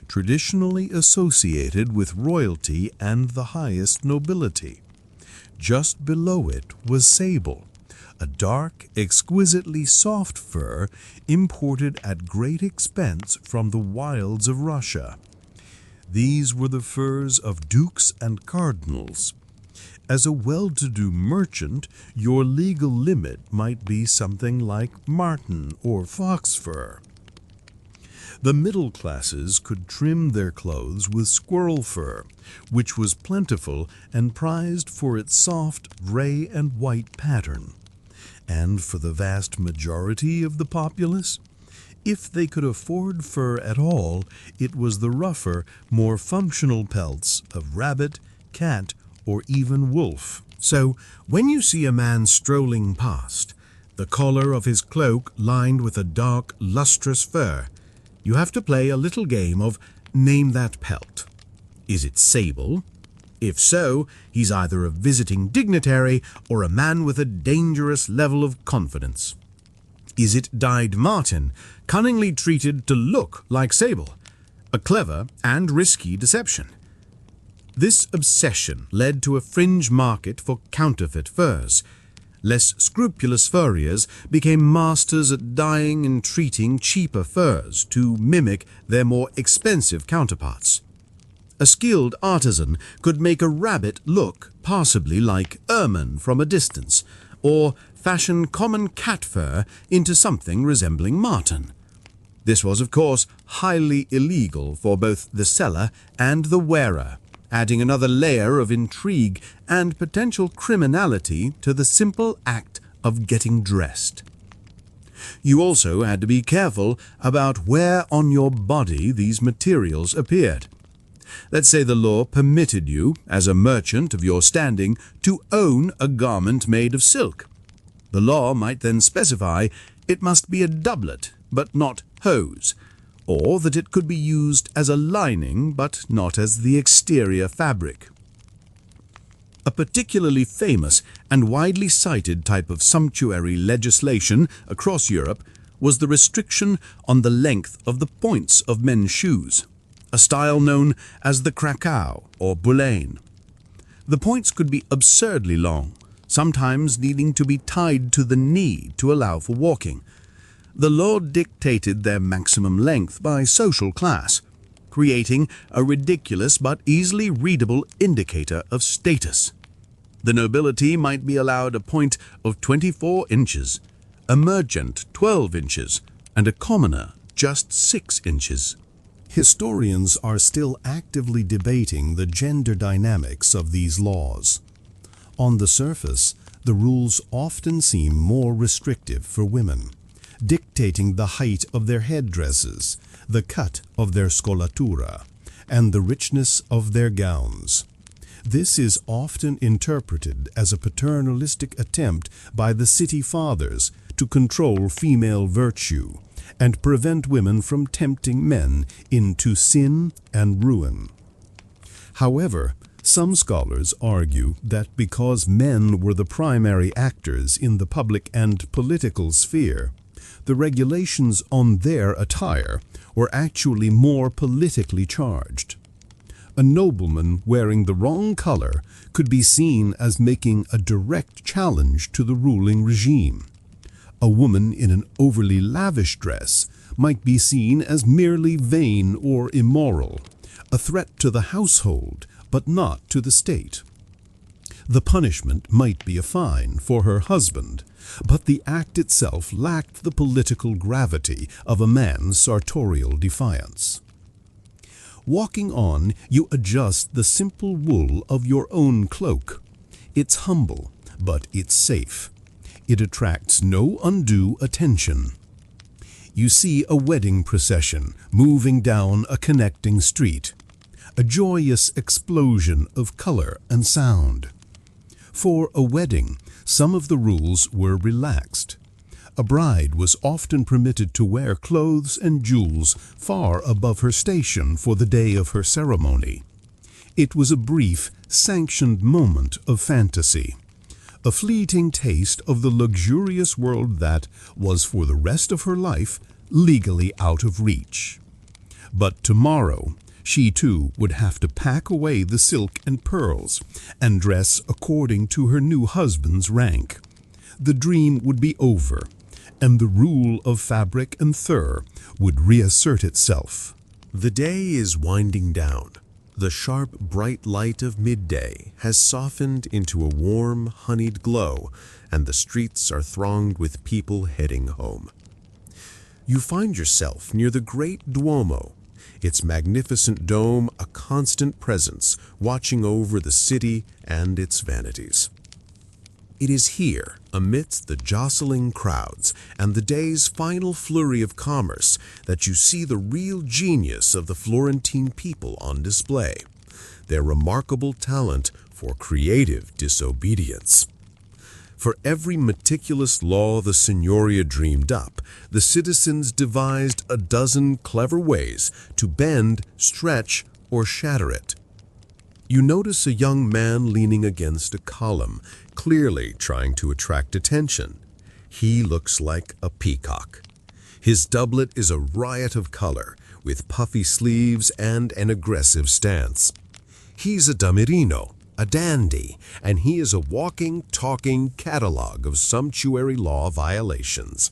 traditionally associated with royalty and the highest nobility. Just below it was sable, a dark, exquisitely soft fur imported at great expense from the wilds of Russia. These were the furs of dukes and cardinals. As a well-to-do merchant, your legal limit might be something like marten or fox fur. The middle classes could trim their clothes with squirrel fur, which was plentiful and prized for its soft gray and white pattern. And for the vast majority of the populace, if they could afford fur at all, it was the rougher, more functional pelts of rabbit, cat, or even wolf. So, when you see a man strolling past, the collar of his cloak lined with a dark, lustrous fur, you have to play a little game of name that pelt. Is it sable? If so, he's either a visiting dignitary or a man with a dangerous level of confidence. Is it dyed marten, cunningly treated to look like sable? A clever and risky deception. This obsession led to a fringe market for counterfeit furs. Less scrupulous furriers became masters at dyeing and treating cheaper furs to mimic their more expensive counterparts. A skilled artisan could make a rabbit look passably like ermine from a distance, or fashion common cat fur into something resembling marten. This was, of course, highly illegal for both the seller and the wearer, adding another layer of intrigue and potential criminality to the simple act of getting dressed. You also had to be careful about where on your body these materials appeared. Let's say the law permitted you, as a merchant of your standing, to own a garment made of silk. The law might then specify it must be a doublet, but not hose, or that it could be used as a lining but not as the exterior fabric. A particularly famous and widely cited type of sumptuary legislation across Europe was the restriction on the length of the points of men's shoes, a style known as the Krakow or Boulain. The points could be absurdly long, sometimes needing to be tied to the knee to allow for walking. The law dictated their maximum length by social class, creating a ridiculous but easily readable indicator of status. The nobility might be allowed a point of 24 inches, a merchant 12 inches, and a commoner just 6 inches. Historians are still actively debating the gender dynamics of these laws. On the surface, the rules often seem more restrictive for women, dictating the height of their headdresses, the cut of their scolatura, and the richness of their gowns. This is often interpreted as a paternalistic attempt by the city fathers to control female virtue and prevent women from tempting men into sin and ruin. However, some scholars argue that because men were the primary actors in the public and political sphere, the regulations on their attire were actually more politically charged. A nobleman wearing the wrong color could be seen as making a direct challenge to the ruling regime. A woman in an overly lavish dress might be seen as merely vain or immoral, a threat to the household, but not to the state. The punishment might be a fine for her husband, but the act itself lacked the political gravity of a man's sartorial defiance. Walking on, you adjust the simple wool of your own cloak. It's humble, but it's safe. It attracts no undue attention. You see a wedding procession moving down a connecting street, a joyous explosion of color and sound. For a wedding, some of the rules were relaxed. A bride was often permitted to wear clothes and jewels far above her station for the day of her ceremony. It was a brief, sanctioned moment of fantasy, a fleeting taste of the luxurious world that was for the rest of her life legally out of reach. But tomorrow, she too would have to pack away the silk and pearls and dress according to her new husband's rank. The dream would be over, and the rule of fabric and fur would reassert itself. The day is winding down. The sharp, bright light of midday has softened into a warm, honeyed glow, and the streets are thronged with people heading home. You find yourself near the great Duomo, its magnificent dome a constant presence, watching over the city and its vanities. It is here, amidst the jostling crowds and the day's final flurry of commerce, that you see the real genius of the Florentine people on display, their remarkable talent for creative disobedience. For every meticulous law the Signoria dreamed up, the citizens devised a dozen clever ways to bend, stretch, or shatter it. You notice a young man leaning against a column, clearly trying to attract attention. He looks like a peacock. His doublet is a riot of color, with puffy sleeves and an aggressive stance. He's a damerino, a dandy, and he is a walking, talking catalog of sumptuary law violations.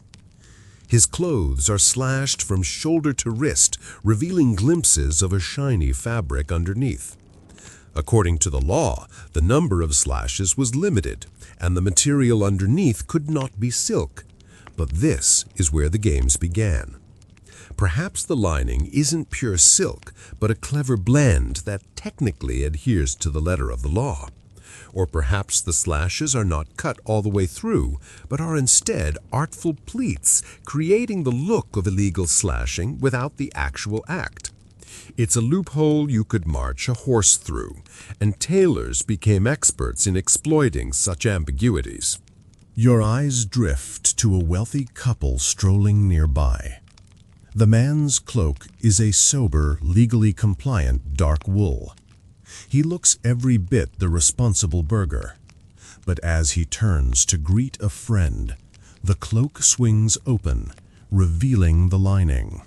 His clothes are slashed from shoulder to wrist, revealing glimpses of a shiny fabric underneath. According to the law, the number of slashes was limited, and the material underneath could not be silk. But this is where the games began. Perhaps the lining isn't pure silk, but a clever blend that technically adheres to the letter of the law. Or perhaps the slashes are not cut all the way through, but are instead artful pleats, creating the look of illegal slashing without the actual act. It's a loophole you could march a horse through, and tailors became experts in exploiting such ambiguities. Your eyes drift to a wealthy couple strolling nearby. The man's cloak is a sober, legally compliant dark wool. He looks every bit the responsible burgher. But as he turns to greet a friend, the cloak swings open, revealing the lining.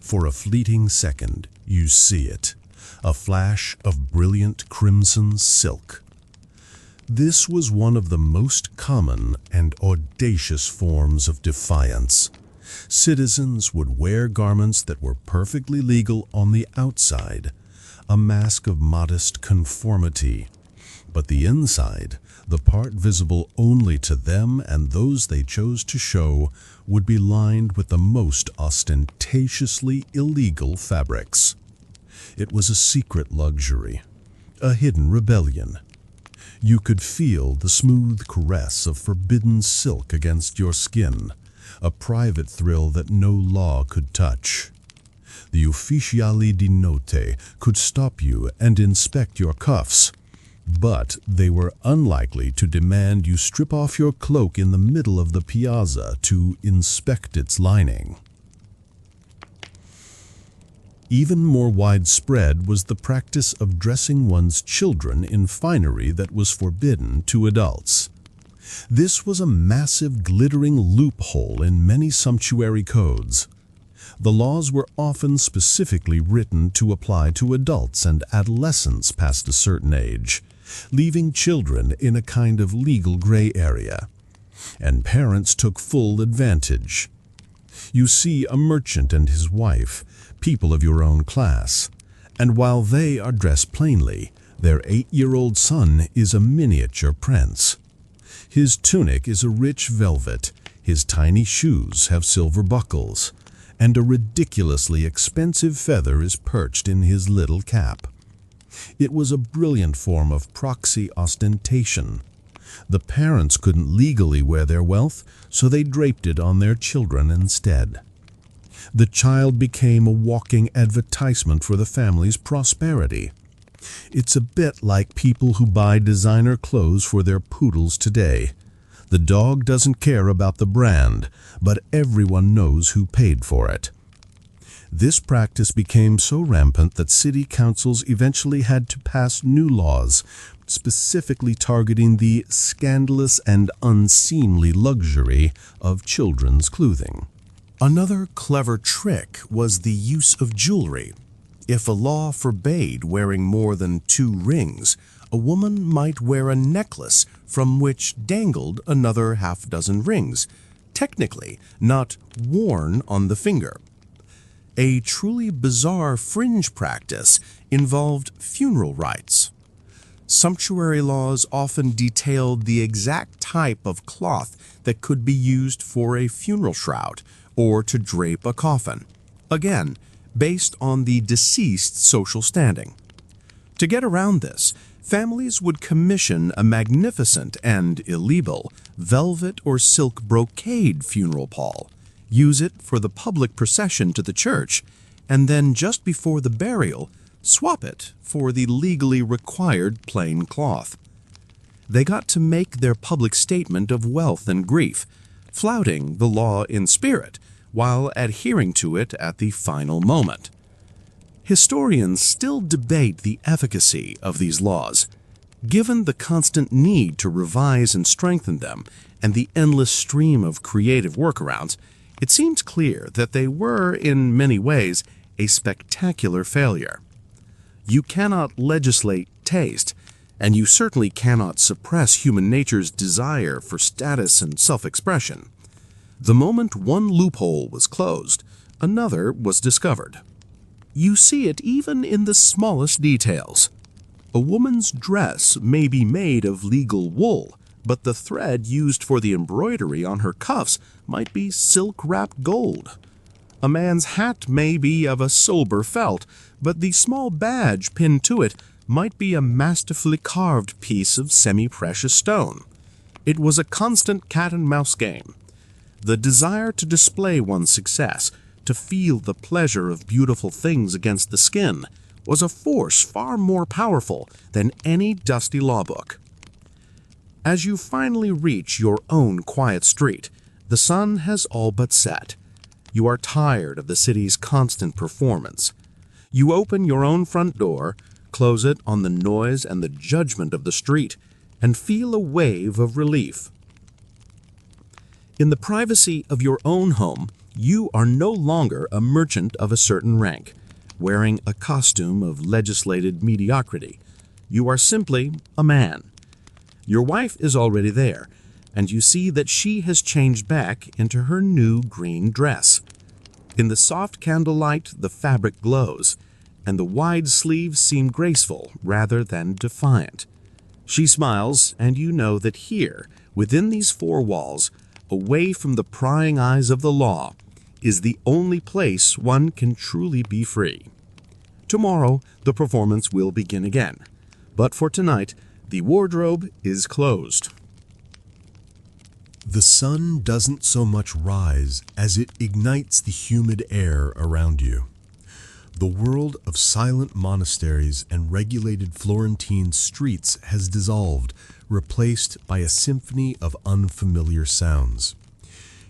For a fleeting second, you see it, a flash of brilliant crimson silk. This was one of the most common and audacious forms of defiance. Citizens would wear garments that were perfectly legal on the outside, a mask of modest conformity. But the inside, the part visible only to them and those they chose to show, would be lined with the most ostentatiously illegal fabrics. It was a secret luxury, a hidden rebellion. You could feel the smooth caress of forbidden silk against your skin, a private thrill that no law could touch. The ufficiali di notte could stop you and inspect your cuffs, but they were unlikely to demand you strip off your cloak in the middle of the piazza to inspect its lining. Even more widespread was the practice of dressing one's children in finery that was forbidden to adults. This was a massive, glittering loophole in many sumptuary codes. The laws were often specifically written to apply to adults and adolescents past a certain age, leaving children in a kind of legal gray area. And parents took full advantage. You see a merchant and his wife, people of your own class, and while they are dressed plainly, Their 8-year-old son is a miniature prince. His tunic is a rich velvet, his tiny shoes have silver buckles, and a ridiculously expensive feather is perched in his little cap. It was a brilliant form of proxy ostentation. The parents couldn't legally wear their wealth, so they draped it on their children instead. The child became a walking advertisement for the family's prosperity. It's a bit like people who buy designer clothes for their poodles today. The dog doesn't care about the brand, but everyone knows who paid for it. This practice became so rampant that city councils eventually had to pass new laws, specifically targeting the scandalous and unseemly luxury of children's clothing. Another clever trick was the use of jewelry. If a law forbade wearing more than 2 rings, a woman might wear a necklace from which dangled another half-dozen rings, technically not worn on the finger. A truly bizarre fringe practice involved funeral rites. Sumptuary laws often detailed the exact type of cloth that could be used for a funeral shroud or to drape a coffin, again, based on the deceased's social standing. To get around this, families would commission a magnificent and illegal velvet or silk brocade funeral pall, use it for the public procession to the church, and then just before the burial, swap it for the legally required plain cloth. They got to make their public statement of wealth and grief, flouting the law in spirit while adhering to it at the final moment. Historians still debate the efficacy of these laws. Given the constant need to revise and strengthen them and the endless stream of creative workarounds, it seems clear that they were, in many ways, a spectacular failure. You cannot legislate taste, and you certainly cannot suppress human nature's desire for status and self-expression. The moment one loophole was closed, another was discovered. You see it even in the smallest details. A woman's dress may be made of legal wool, but the thread used for the embroidery on her cuffs might be silk-wrapped gold. A man's hat may be of a sober felt, but the small badge pinned to it might be a masterfully carved piece of semi-precious stone. It was a constant cat-and-mouse game. The desire to display one's success, to feel the pleasure of beautiful things against the skin, was a force far more powerful than any dusty law book. As you finally reach your own quiet street, the sun has all but set. You are tired of the city's constant performance. You open your own front door, close it on the noise and the judgment of the street, and feel a wave of relief. In the privacy of your own home, you are no longer a merchant of a certain rank, wearing a costume of legislated mediocrity. You are simply a man. Your wife is already there, and you see that she has changed back into her new green dress. In the soft candlelight, the fabric glows, and the wide sleeves seem graceful rather than defiant. She smiles, and you know that here, within these 4 walls, away from the prying eyes of the law, is the only place one can truly be free. Tomorrow, the performance will begin again, but for tonight, the wardrobe is closed. The sun doesn't so much rise as it ignites the humid air around you. The world of silent monasteries and regulated Florentine streets has dissolved, replaced by a symphony of unfamiliar sounds.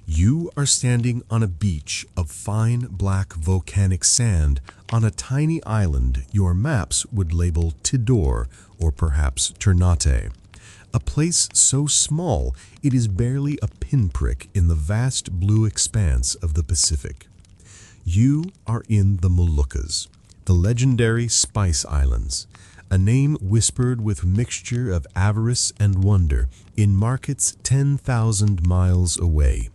You are standing on a beach of fine black volcanic sand on a tiny island your maps would label Tidor or perhaps Ternate, a place so small it is barely a pinprick in the vast blue expanse of the Pacific. You are in the Moluccas, the legendary Spice Islands, a name whispered with mixture of avarice and wonder in markets 10,000 miles away.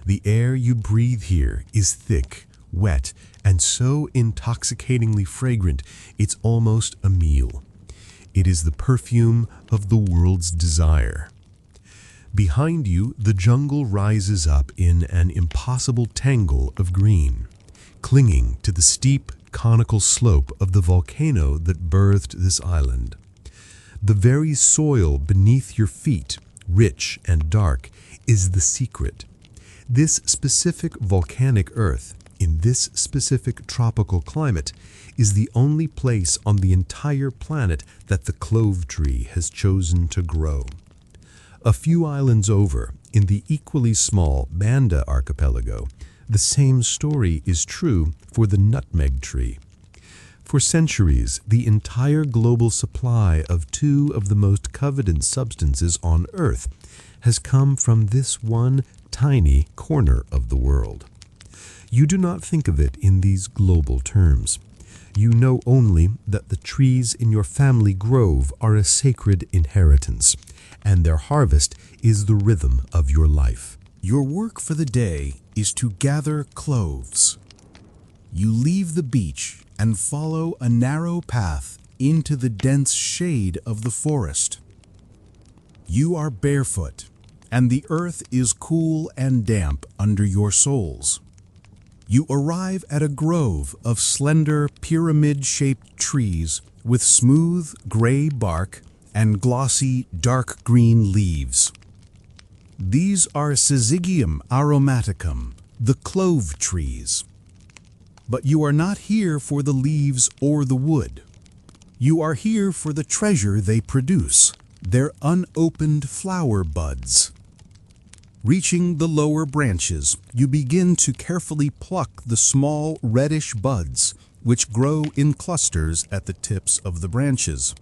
The air you breathe here is thick, wet, and so intoxicatingly fragrant it's almost a meal. It is the perfume of the world's desire. Behind you, the jungle rises up in an impossible tangle of green, clinging to the steep, conical slope of the volcano that birthed this island. The very soil beneath your feet, rich and dark, is the secret. This specific volcanic earth, in this specific tropical climate, is the only place on the entire planet that the clove tree has chosen to grow. A few islands over, in the equally small Banda archipelago, the same story is true for the nutmeg tree. For centuries, the entire global supply of two of the most coveted substances on Earth has come from this one tiny corner of the world. You do not think of it in these global terms. You know only that the trees in your family grove are a sacred inheritance, and their harvest is the rhythm of your life. Your work for the day is to gather cloves. You leave the beach and follow a narrow path into the dense shade of the forest. You are barefoot, and the earth is cool and damp under your soles. You arrive at a grove of slender, pyramid-shaped trees with smooth, gray bark and glossy, dark green leaves. These are Syzygium aromaticum, the clove trees. But you are not here for the leaves or the wood. You are here for the treasure they produce, their unopened flower buds. Reaching the lower branches, you begin to carefully pluck the small reddish buds, which grow in clusters at the tips of the branches.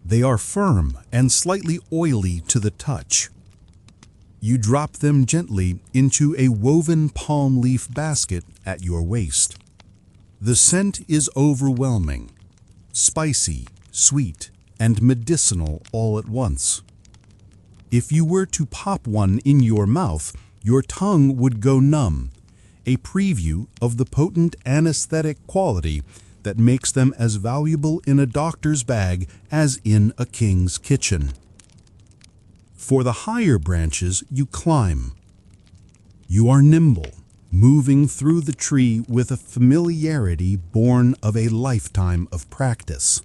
They are firm and slightly oily to the touch. You drop them gently into a woven palm leaf basket at your waist. The scent is overwhelming, spicy, sweet, and medicinal all at once. If you were to pop one in your mouth, your tongue would go numb, a preview of the potent anesthetic quality that makes them as valuable in a doctor's bag as in a king's kitchen. For the higher branches, you climb. You are nimble, moving through the tree with a familiarity born of a lifetime of practice.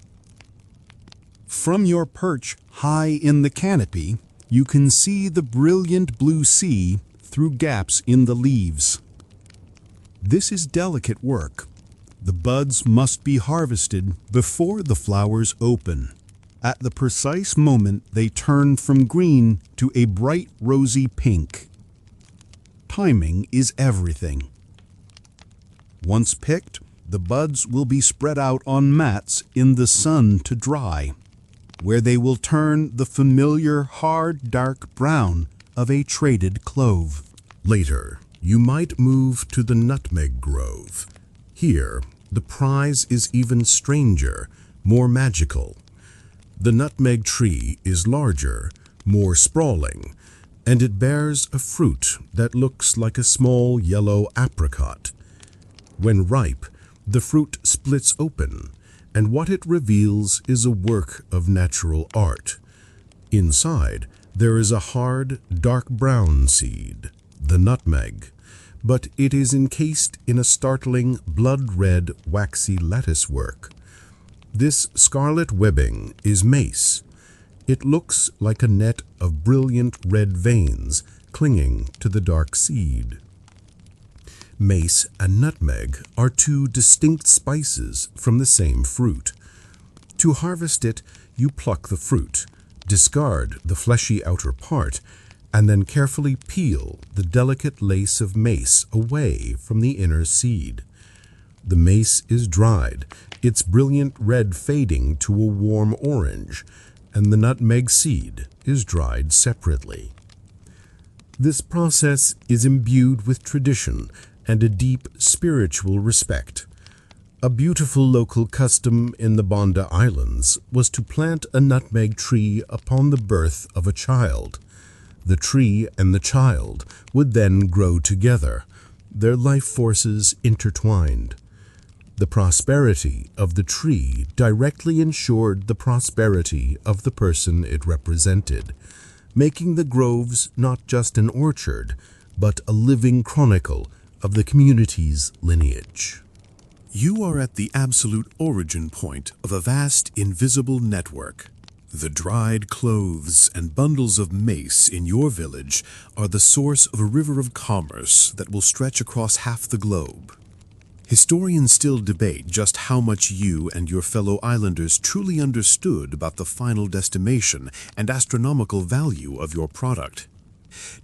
From your perch high in the canopy, you can see the brilliant blue sea through gaps in the leaves. This is delicate work. The buds must be harvested before the flowers open. At the precise moment they turn from green to a bright rosy pink. Timing is everything. Once picked, the buds will be spread out on mats in the sun to dry, where they will turn the familiar hard dark brown of a traded clove. Later, you might move to the nutmeg grove. Here, the prize is even stranger, more magical. The nutmeg tree is larger, more sprawling, and it bears a fruit that looks like a small yellow apricot. When ripe, the fruit splits open, and what it reveals is a work of natural art. Inside, there is a hard, dark brown seed, the nutmeg, but it is encased in a startling blood-red, waxy lattice work. This scarlet webbing is mace. It looks like a net of brilliant red veins clinging to the dark seed. Mace and nutmeg are two distinct spices from the same fruit. To harvest it, you pluck the fruit, discard the fleshy outer part, and then carefully peel the delicate lace of mace away from the inner seed. The mace is dried, its brilliant red fading to a warm orange, and the nutmeg seed is dried separately. This process is imbued with tradition and a deep spiritual respect. A beautiful local custom in the Banda Islands was to plant a nutmeg tree upon the birth of a child. The tree and the child would then grow together, their life forces intertwined. The prosperity of the tree directly ensured the prosperity of the person it represented, making the groves not just an orchard, but a living chronicle of the community's lineage. You are at the absolute origin point of a vast invisible network. The dried clothes and bundles of mace in your village are the source of a river of commerce that will stretch across half the globe. Historians still debate just how much you and your fellow islanders truly understood about the final destination and astronomical value of your product.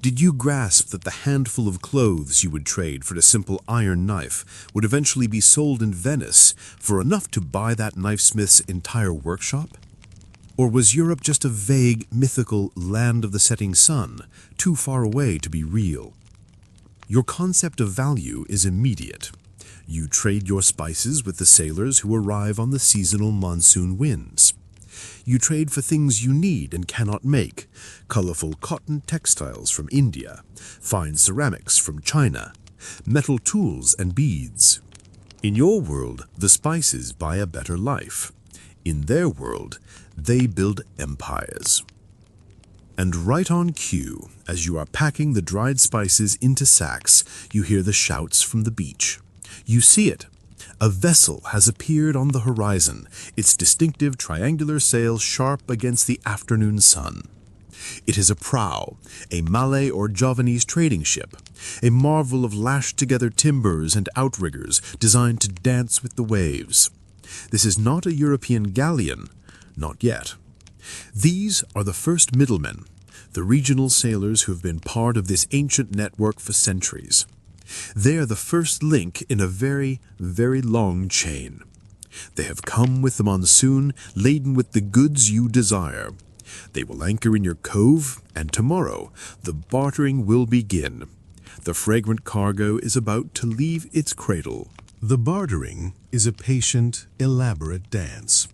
Did you grasp that the handful of clothes you would trade for a simple iron knife would eventually be sold in Venice for enough to buy that knifesmith's entire workshop? Or was Europe just a vague, mythical land of the setting sun, too far away to be real? Your concept of value is immediate. You trade your spices with the sailors who arrive on the seasonal monsoon winds. You trade for things you need and cannot make, colorful cotton textiles from India, fine ceramics from China, metal tools and beads. In your world, the spices buy a better life. In their world, they build empires. And right on cue, as you are packing the dried spices into sacks, you hear the shouts from the beach. You see it. A vessel has appeared on the horizon, its distinctive triangular sails sharp against the afternoon sun. It is a prow, a Malay or Javanese trading ship, a marvel of lashed-together timbers and outriggers designed to dance with the waves. This is not a European galleon, not yet. These are the first middlemen, the regional sailors who have been part of this ancient network for centuries. They are the first link in a very, very long chain. They have come with the monsoon, laden with the goods you desire. They will anchor in your cove, and tomorrow the bartering will begin. The fragrant cargo is about to leave its cradle. The bartering is a patient, elaborate dance.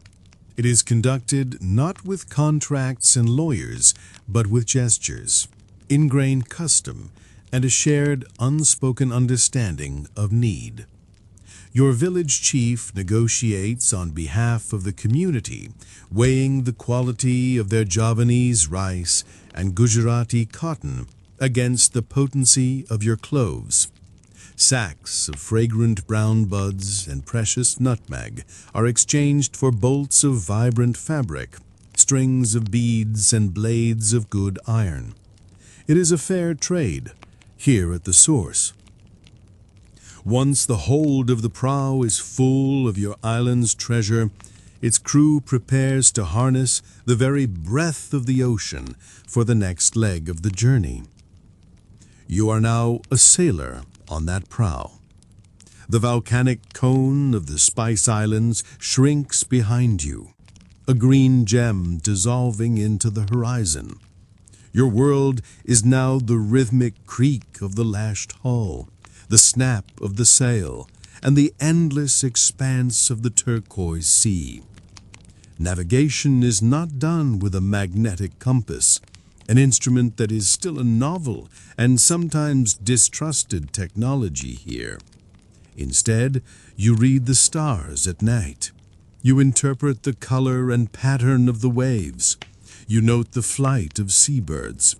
It is conducted not with contracts and lawyers, but with gestures, ingrained custom, and a shared, unspoken understanding of need. Your village chief negotiates on behalf of the community, weighing the quality of their Javanese rice and Gujarati cotton against the potency of your cloves. Sacks of fragrant brown buds and precious nutmeg are exchanged for bolts of vibrant fabric, strings of beads and blades of good iron. It is a fair trade, here at the source. Once the hold of the prow is full of your island's treasure, its crew prepares to harness the very breath of the ocean for the next leg of the journey. You are now a sailor on that prow. The volcanic cone of the Spice Islands shrinks behind you, a green gem dissolving into the horizon. Your world is now the rhythmic creak of the lashed hull, the snap of the sail, and the endless expanse of the turquoise sea. Navigation is not done with a magnetic compass, an instrument that is still a novel and sometimes distrusted technology here. Instead, you read the stars at night. You interpret the color and pattern of the waves. You note the flight of seabirds.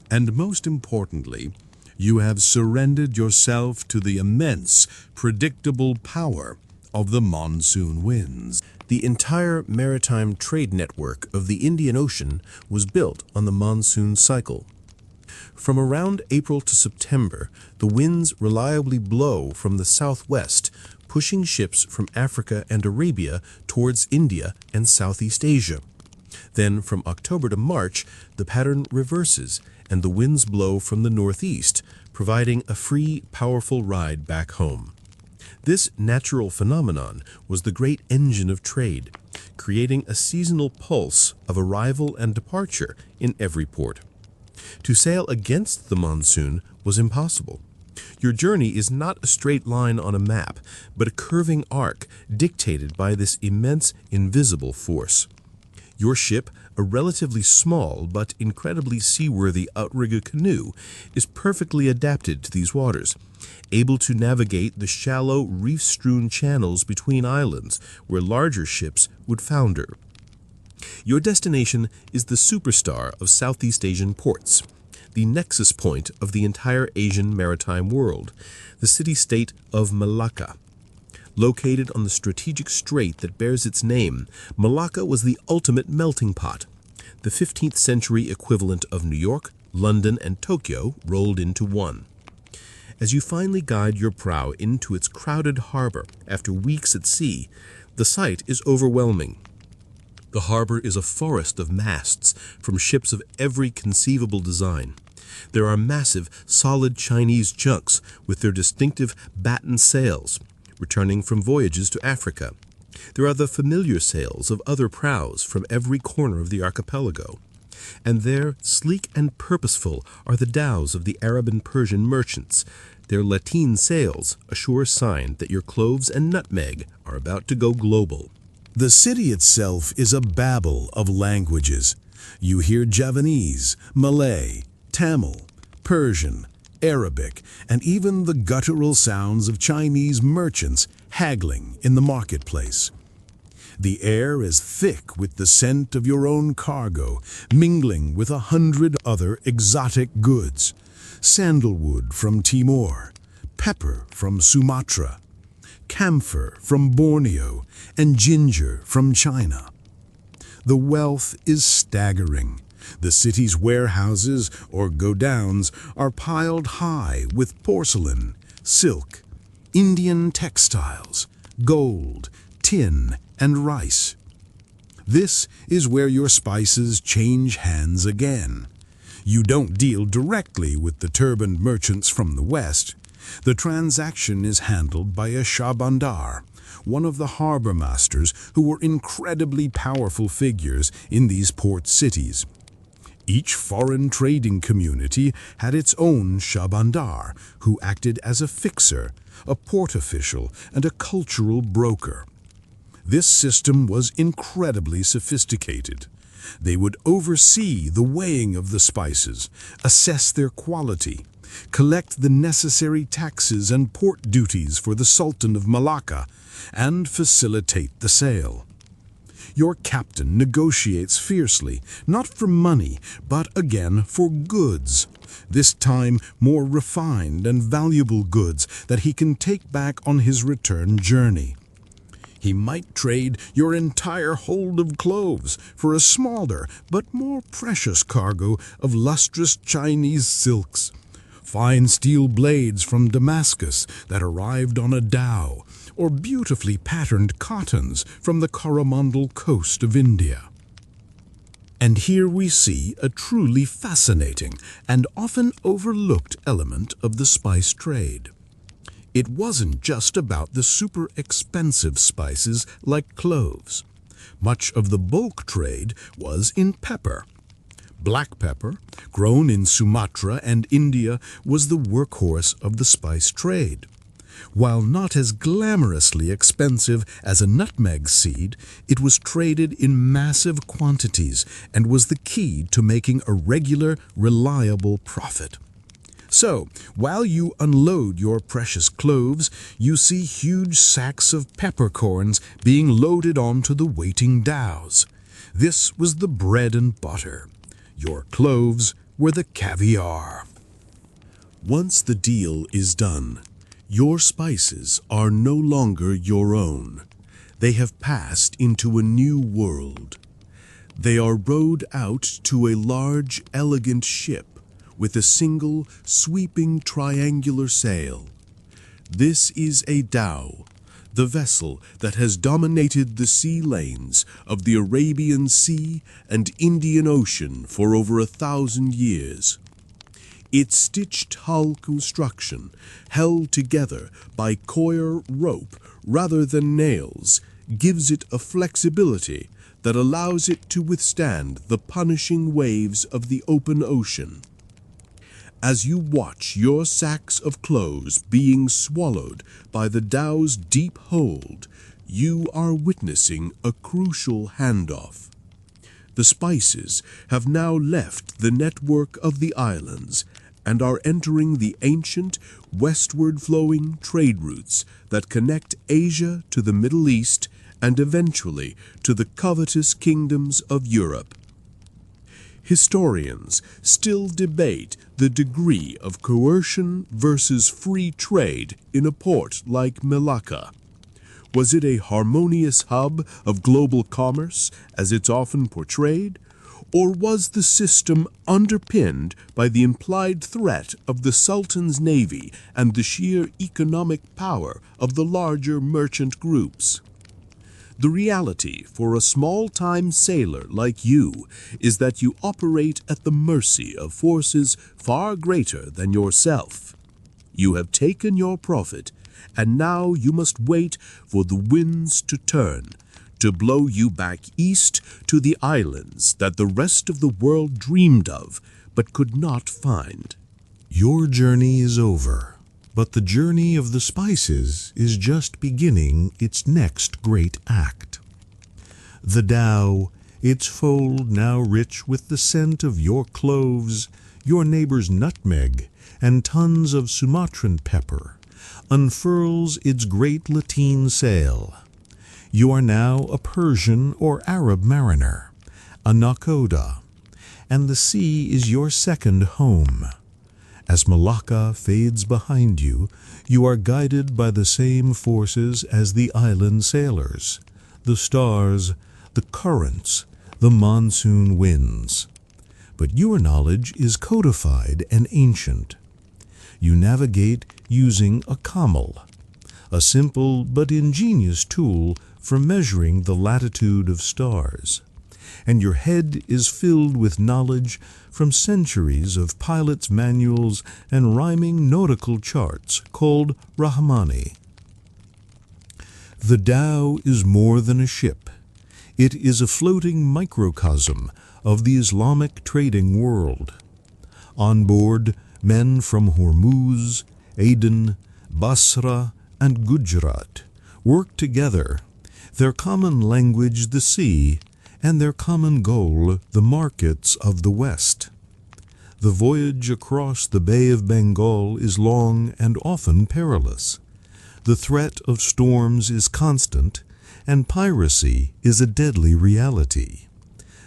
And most importantly, you have surrendered yourself to the immense, predictable power of the monsoon winds. The entire maritime trade network of the Indian Ocean was built on the monsoon cycle. From around April to September, the winds reliably blow from the southwest, pushing ships from Africa and Arabia towards India and Southeast Asia. Then, from October to March, the pattern reverses, and the winds blow from the northeast, providing a free, powerful ride back home. This natural phenomenon was the great engine of trade, creating a seasonal pulse of arrival and departure in every port. To sail against the monsoon was impossible. Your journey is not a straight line on a map, but a curving arc dictated by this immense invisible force. Your ship, a relatively small but incredibly seaworthy outrigger canoe, is perfectly adapted to these waters, able to navigate the shallow, reef-strewn channels between islands where larger ships would founder. Your destination is the superstar of Southeast Asian ports, the nexus point of the entire Asian maritime world, the city-state of Malacca. Located on the strategic strait that bears its name, Malacca was the ultimate melting pot, the 15th century equivalent of New York, London, and Tokyo rolled into one. As you finally guide your prow into its crowded harbor after weeks at sea, the sight is overwhelming. The harbor is a forest of masts from ships of every conceivable design. There are massive, solid Chinese junks with their distinctive batten sails, returning from voyages to Africa. There are the familiar sails of other prows from every corner of the archipelago. And there, sleek and purposeful, are the dhows of the Arab and Persian merchants, their lateen sails a sure sign that your cloves and nutmeg are about to go global. The city itself is a babel of languages. You hear Javanese, Malay, Tamil, Persian, Arabic, and even the guttural sounds of Chinese merchants haggling in the marketplace. The air is thick with the scent of your own cargo, mingling with 100 other exotic goods. Sandalwood from Timor, pepper from Sumatra, camphor from Borneo, and ginger from China. The wealth is staggering. The city's warehouses, or godowns, are piled high with porcelain, silk, Indian textiles, gold, tin, and rice. This is where your spices change hands again. You don't deal directly with the turbaned merchants from the west. The transaction is handled by a Shahbandar, one of the harbor masters who were incredibly powerful figures in these port cities. Each foreign trading community had its own Shahbandar, who acted as a fixer, a port official, and a cultural broker. This system was incredibly sophisticated. They would oversee the weighing of the spices, assess their quality, collect the necessary taxes and port duties for the Sultan of Malacca, and facilitate the sale. Your captain negotiates fiercely, not for money, but again for goods, this time more refined and valuable goods that he can take back on his return journey. He might trade your entire hold of cloves for a smaller but more precious cargo of lustrous Chinese silks, fine steel blades from Damascus that arrived on a dhow, or beautifully patterned cottons from the Coromandel coast of India. And here we see a truly fascinating and often overlooked element of the spice trade. It wasn't just about the super expensive spices like cloves. Much of the bulk trade was in pepper. Black pepper, grown in Sumatra and India, was the workhorse of the spice trade. While not as glamorously expensive as a nutmeg seed, it was traded in massive quantities and was the key to making a regular, reliable profit. So, while you unload your precious cloves, you see huge sacks of peppercorns being loaded onto the waiting dhows. This was the bread and butter. Your cloves were the caviar. Once the deal is done, your spices are no longer your own. They have passed into a new world. They are rowed out to a large, elegant ship with a single, sweeping triangular sail. This is a dhow, the vessel that has dominated the sea lanes of the Arabian Sea and Indian Ocean for over 1,000 years. Its stitched hull construction, held together by coir rope rather than nails, gives it a flexibility that allows it to withstand the punishing waves of the open ocean. As you watch your sacks of cloves being swallowed by the dhow's deep hold, you are witnessing a crucial handoff. The spices have now left the network of the islands and are entering the ancient, westward-flowing trade routes that connect Asia to the Middle East and eventually to the covetous kingdoms of Europe. Historians still debate the degree of coercion versus free trade in a port like Malacca. Was it a harmonious hub of global commerce, as it's often portrayed, or was the system underpinned by the implied threat of the Sultan's navy and the sheer economic power of the larger merchant groups? The reality for a small-time sailor like you is that you operate at the mercy of forces far greater than yourself. You have taken your profit, and now you must wait for the winds to turn, to blow you back east to the islands that the rest of the world dreamed of but could not find. Your journey is over, but the journey of the spices is just beginning its next great act. The Tao, its fold now rich with the scent of your cloves, your neighbor's nutmeg, and tons of Sumatran pepper, unfurls its great lateen sail. You are now a Persian or Arab mariner, a nakhoda, and the sea is your second home. As Malacca fades behind you, you are guided by the same forces as the island sailors, the stars, the currents, the monsoon winds. But your knowledge is codified and ancient. You navigate using a camel, a simple but ingenious tool for measuring the latitude of stars, and your head is filled with knowledge from centuries of pilots' manuals and rhyming nautical charts called Rahmani. The Tao is more than a ship. It is a floating microcosm of the Islamic trading world. On board, men from Hormuz, Aden, Basra, and Gujarat work together, their common language the sea, and their common goal the markets of the West. The voyage across the Bay of Bengal is long and often perilous. The threat of storms is constant, and piracy is a deadly reality.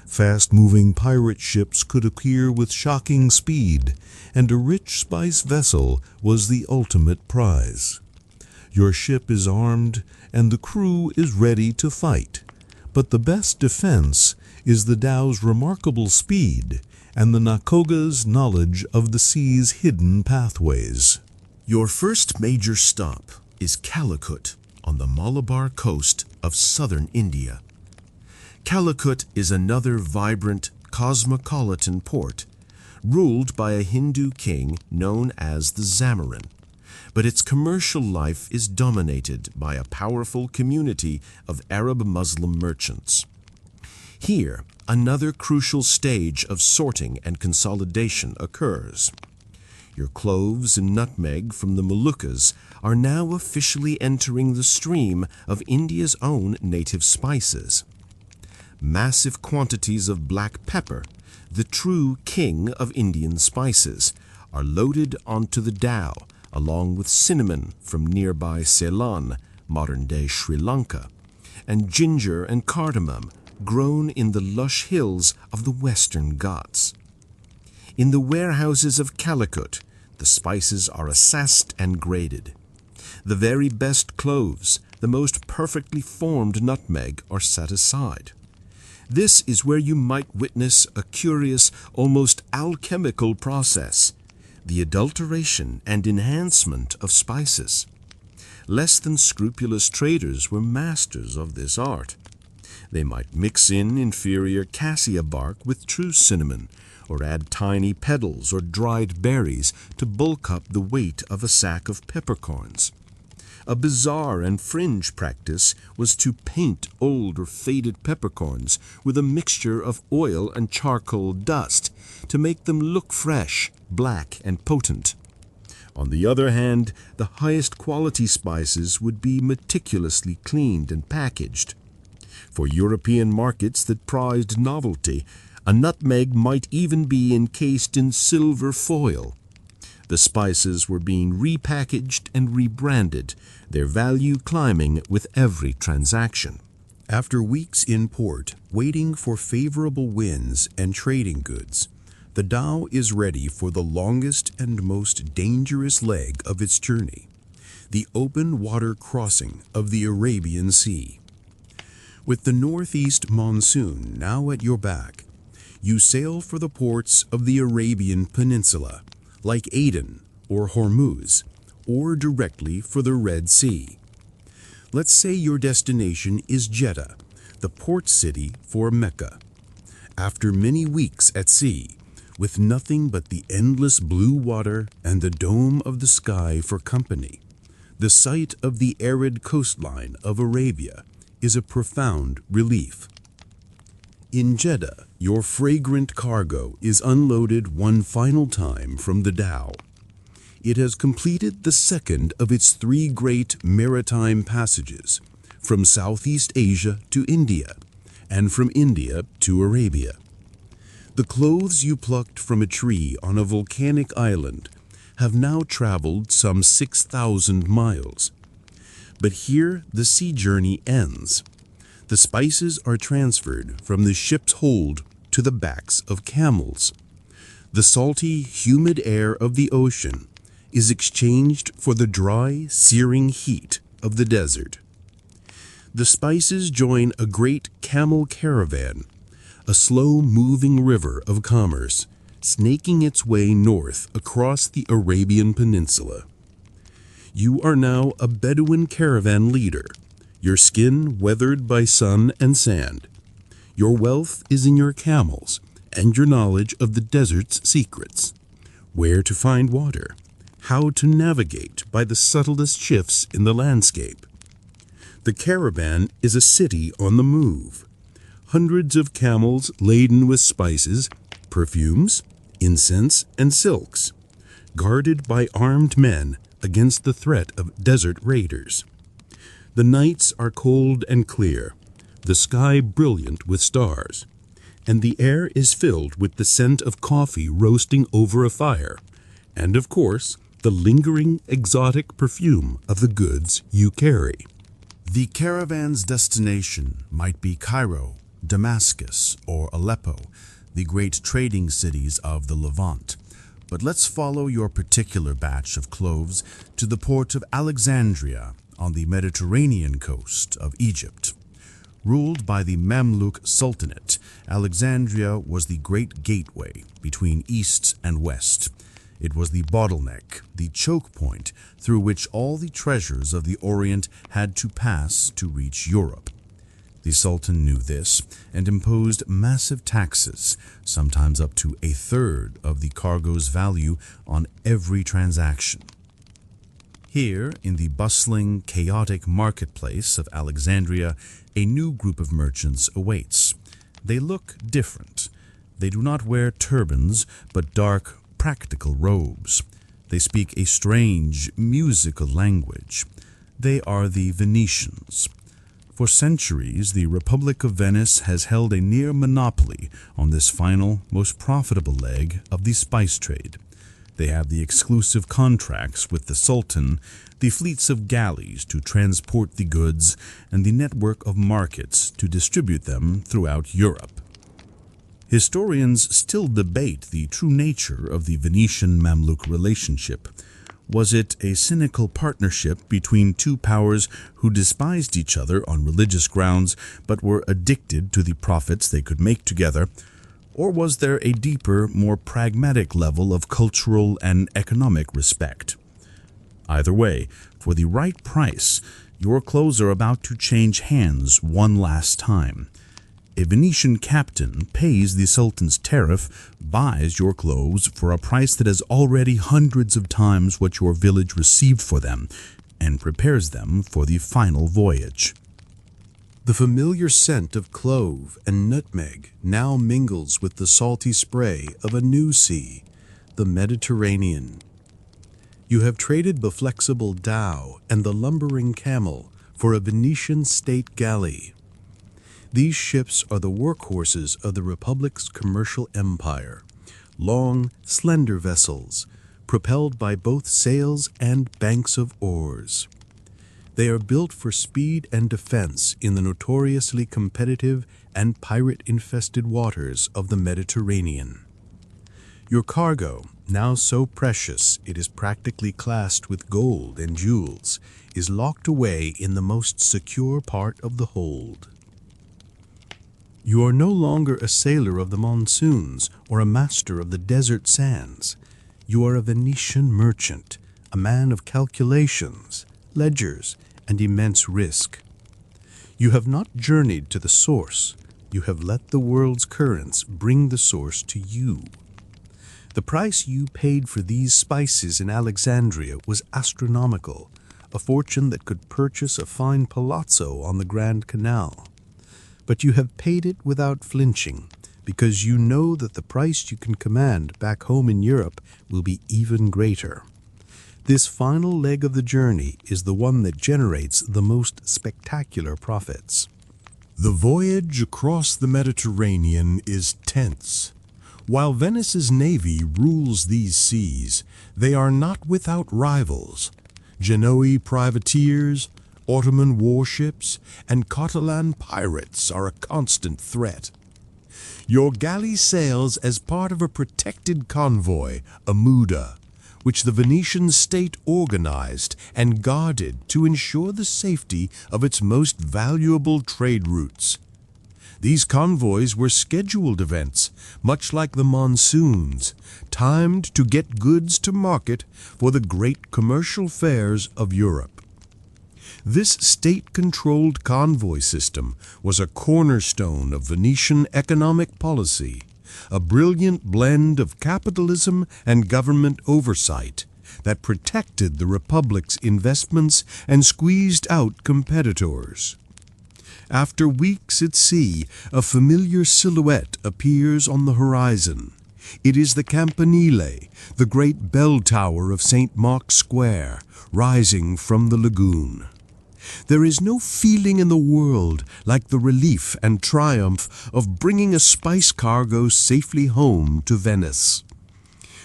Fast-moving pirate ships could appear with shocking speed, and a rich spice vessel was the ultimate prize. Your ship is armed, and the crew is ready to fight. But the best defense is the Tao's remarkable speed and the nakhoda's knowledge of the sea's hidden pathways. Your first major stop is Calicut on the Malabar coast of southern India. Calicut is another vibrant, cosmopolitan port, ruled by a Hindu king known as the Zamarin. But its commercial life is dominated by a powerful community of Arab Muslim merchants. Here, another crucial stage of sorting and consolidation occurs. Your cloves and nutmeg from the Moluccas are now officially entering the stream of India's own native spices. Massive quantities of black pepper, the true king of Indian spices, are loaded onto the dhow, along with cinnamon from nearby Ceylon, modern-day Sri Lanka, and ginger and cardamom grown in the lush hills of the Western Ghats. In the warehouses of Calicut, the spices are assessed and graded. The very best cloves, the most perfectly formed nutmeg, are set aside. This is where you might witness a curious, almost alchemical process, the adulteration and enhancement of spices. Less than scrupulous traders were masters of this art. They might mix in inferior cassia bark with true cinnamon, or add tiny petals or dried berries to bulk up the weight of a sack of peppercorns. A bizarre and fringe practice was to paint old or faded peppercorns with a mixture of oil and charcoal dust to make them look fresh, black, and potent. On the other hand, the highest quality spices would be meticulously cleaned and packaged. For European markets that prized novelty, a nutmeg might even be encased in silver foil. The spices were being repackaged and rebranded, their value climbing with every transaction. After weeks in port, waiting for favorable winds and trading goods, the dhow is ready for the longest and most dangerous leg of its journey, the open water crossing of the Arabian Sea. With the northeast monsoon now at your back, you sail for the ports of the Arabian Peninsula, like Aden or Hormuz, or directly for the Red Sea. Let's say your destination is Jeddah, the port city for Mecca. After many weeks at sea, with nothing but the endless blue water and the dome of the sky for company, the sight of the arid coastline of Arabia is a profound relief. In Jeddah, your fragrant cargo is unloaded one final time from the dhow. It has completed the second of its 3 great maritime passages, from Southeast Asia to India, and from India to Arabia. The clothes you plucked from a tree on a volcanic island have now traveled some 6,000 miles. But here the sea journey ends. The spices are transferred from the ship's hold to the backs of camels. The salty, humid air of the ocean is exchanged for the dry, searing heat of the desert. The spices join a great camel caravan, a slow-moving river of commerce, snaking its way north across the Arabian Peninsula. You are now a Bedouin caravan leader, your skin weathered by sun and sand. Your wealth is in your camels and your knowledge of the desert's secrets, where to find water, how to navigate by the subtlest shifts in the landscape. The caravan is a city on the move. Hundreds of camels laden with spices, perfumes, incense, and silks, guarded by armed men against the threat of desert raiders. The nights are cold and clear, the sky brilliant with stars, and the air is filled with the scent of coffee roasting over a fire, and of course, the lingering exotic perfume of the goods you carry. The caravan's destination might be Cairo, Damascus, or Aleppo, the great trading cities of the Levant. But let's follow your particular batch of cloves to the port of Alexandria on the Mediterranean coast of Egypt. Ruled by the Mamluk Sultanate, Alexandria was the great gateway between East and West. It was the bottleneck, the choke point through which all the treasures of the Orient had to pass to reach Europe. The Sultan knew this and imposed massive taxes, sometimes up to 1/3 of the cargo's value on every transaction. Here, in the bustling, chaotic marketplace of Alexandria, a new group of merchants awaits. They look different. They do not wear turbans, but dark, practical robes. They speak a strange, musical language. They are the Venetians. For centuries, the Republic of Venice has held a near monopoly on this final, most profitable leg of the spice trade. They have the exclusive contracts with the Sultan, the fleets of galleys to transport the goods, and the network of markets to distribute them throughout Europe. Historians still debate the true nature of the Venetian-Mamluk relationship. Was it a cynical partnership between two powers who despised each other on religious grounds but were addicted to the profits they could make together? Or was there a deeper, more pragmatic level of cultural and economic respect? Either way, for the right price, your clothes are about to change hands one last time. A Venetian captain pays the Sultan's tariff, buys your clothes for a price that is already hundreds of times what your village received for them, and prepares them for the final voyage. The familiar scent of clove and nutmeg now mingles with the salty spray of a new sea, the Mediterranean. You have traded the flexible dhow and the lumbering camel for a Venetian state galley. These ships are the workhorses of the Republic's commercial empire. Long, slender vessels, propelled by both sails and banks of oars. They are built for speed and defense in the notoriously competitive and pirate-infested waters of the Mediterranean. Your cargo, now so precious it is practically classed with gold and jewels, is locked away in the most secure part of the hold. You are no longer a sailor of the monsoons or a master of the desert sands. You are a Venetian merchant, a man of calculations, ledgers, and immense risk. You have not journeyed to the source. You have let the world's currents bring the source to you. The price you paid for these spices in Alexandria was astronomical, a fortune that could purchase a fine palazzo on the Grand Canal. But you have paid it without flinching, because you know that the price you can command back home in Europe will be even greater. This final leg of the journey is the one that generates the most spectacular profits. The voyage across the Mediterranean is tense. While Venice's navy rules these seas, they are not without rivals. Genoese privateers, Ottoman warships, and Catalan pirates are a constant threat. Your galley sails as part of a protected convoy, a muda, which the Venetian state organized and guarded to ensure the safety of its most valuable trade routes. These convoys were scheduled events, much like the monsoons, timed to get goods to market for the great commercial fairs of Europe. This state-controlled convoy system was a cornerstone of Venetian economic policy, a brilliant blend of capitalism and government oversight that protected the Republic's investments and squeezed out competitors. After weeks at sea, a familiar silhouette appears on the horizon. It is the Campanile, the great bell tower of St. Mark's Square, rising from the lagoon. There is no feeling in the world like the relief and triumph of bringing a spice cargo safely home to Venice.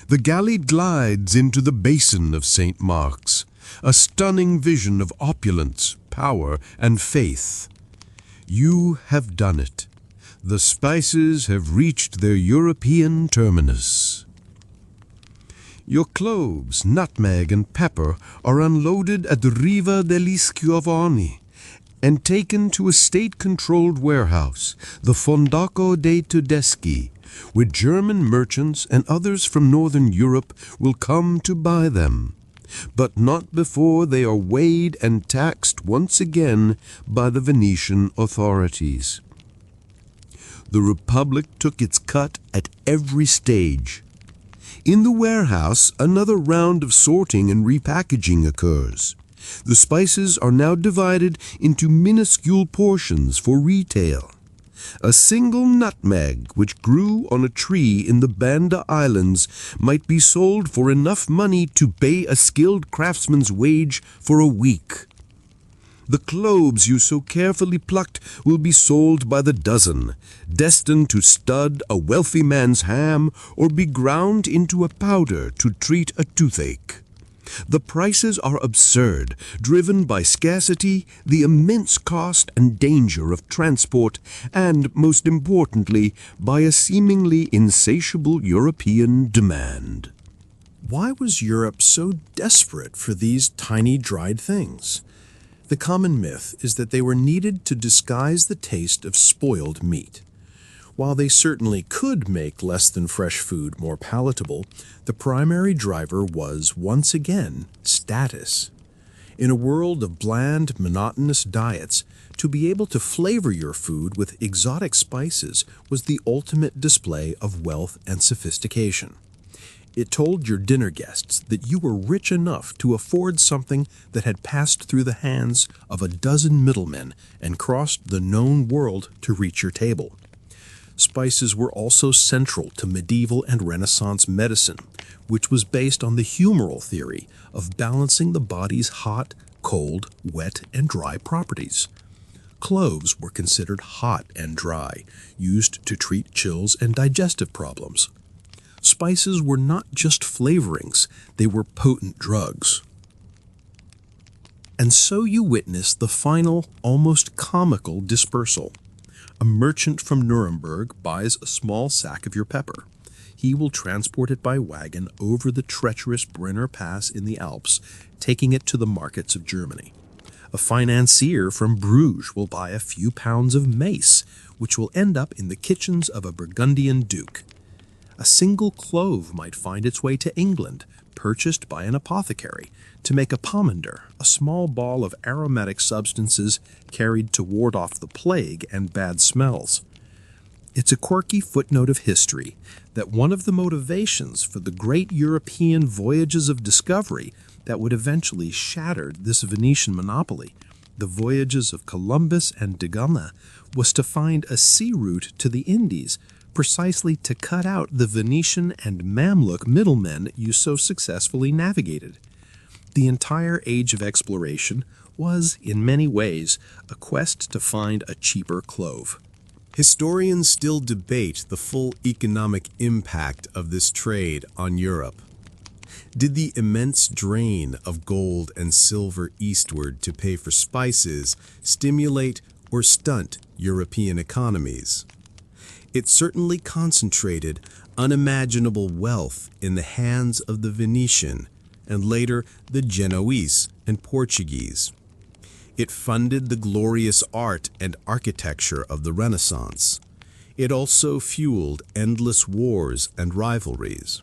The galley glides into the basin of St. Mark's, a stunning vision of opulence, power, and faith. You have done it. The spices have reached their European terminus. Your cloves, nutmeg, and pepper are unloaded at the Riva degli Schiavoni and taken to a state-controlled warehouse, the Fondaco dei Tedeschi, where German merchants and others from Northern Europe will come to buy them, but not before they are weighed and taxed once again by the Venetian authorities. The Republic took its cut at every stage. In the warehouse, another round of sorting and repackaging occurs. The spices are now divided into minuscule portions for retail. A single nutmeg, which grew on a tree in the Banda Islands, might be sold for enough money to pay a skilled craftsman's wage for a week. The cloves you so carefully plucked will be sold by the dozen, destined to stud a wealthy man's ham or be ground into a powder to treat a toothache. The prices are absurd, driven by scarcity, the immense cost and danger of transport, and, most importantly, by a seemingly insatiable European demand. Why was Europe so desperate for these tiny dried things? The common myth is that they were needed to disguise the taste of spoiled meat. While they certainly could make less than fresh food more palatable, the primary driver was, once again, status. In a world of bland, monotonous diets, to be able to flavor your food with exotic spices was the ultimate display of wealth and sophistication. It told your dinner guests that you were rich enough to afford something that had passed through the hands of a dozen middlemen and crossed the known world to reach your table. Spices were also central to medieval and Renaissance medicine, which was based on the humoral theory of balancing the body's hot, cold, wet, and dry properties. Cloves were considered hot and dry, used to treat chills and digestive problems. Spices were not just flavorings, they were potent drugs. And so you witness the final, almost comical dispersal. A merchant from Nuremberg buys a small sack of your pepper. He will transport it by wagon over the treacherous Brenner Pass in the Alps, taking it to the markets of Germany. A financier from Bruges will buy a few pounds of mace, which will end up in the kitchens of a Burgundian duke. A single clove might find its way to England, purchased by an apothecary, to make a pomander, a small ball of aromatic substances carried to ward off the plague and bad smells. It's a quirky footnote of history that one of the motivations for the great European voyages of discovery that would eventually shatter this Venetian monopoly, the voyages of Columbus and de Gaulle, was to find a sea route to the Indies, precisely to cut out the Venetian and Mamluk middlemen you so successfully navigated. The entire age of exploration was, in many ways, a quest to find a cheaper clove. Historians still debate the full economic impact of this trade on Europe. Did the immense drain of gold and silver eastward to pay for spices stimulate or stunt European economies? It certainly concentrated unimaginable wealth in the hands of the Venetian and later the Genoese and Portuguese. It funded the glorious art and architecture of the Renaissance. It also fueled endless wars and rivalries.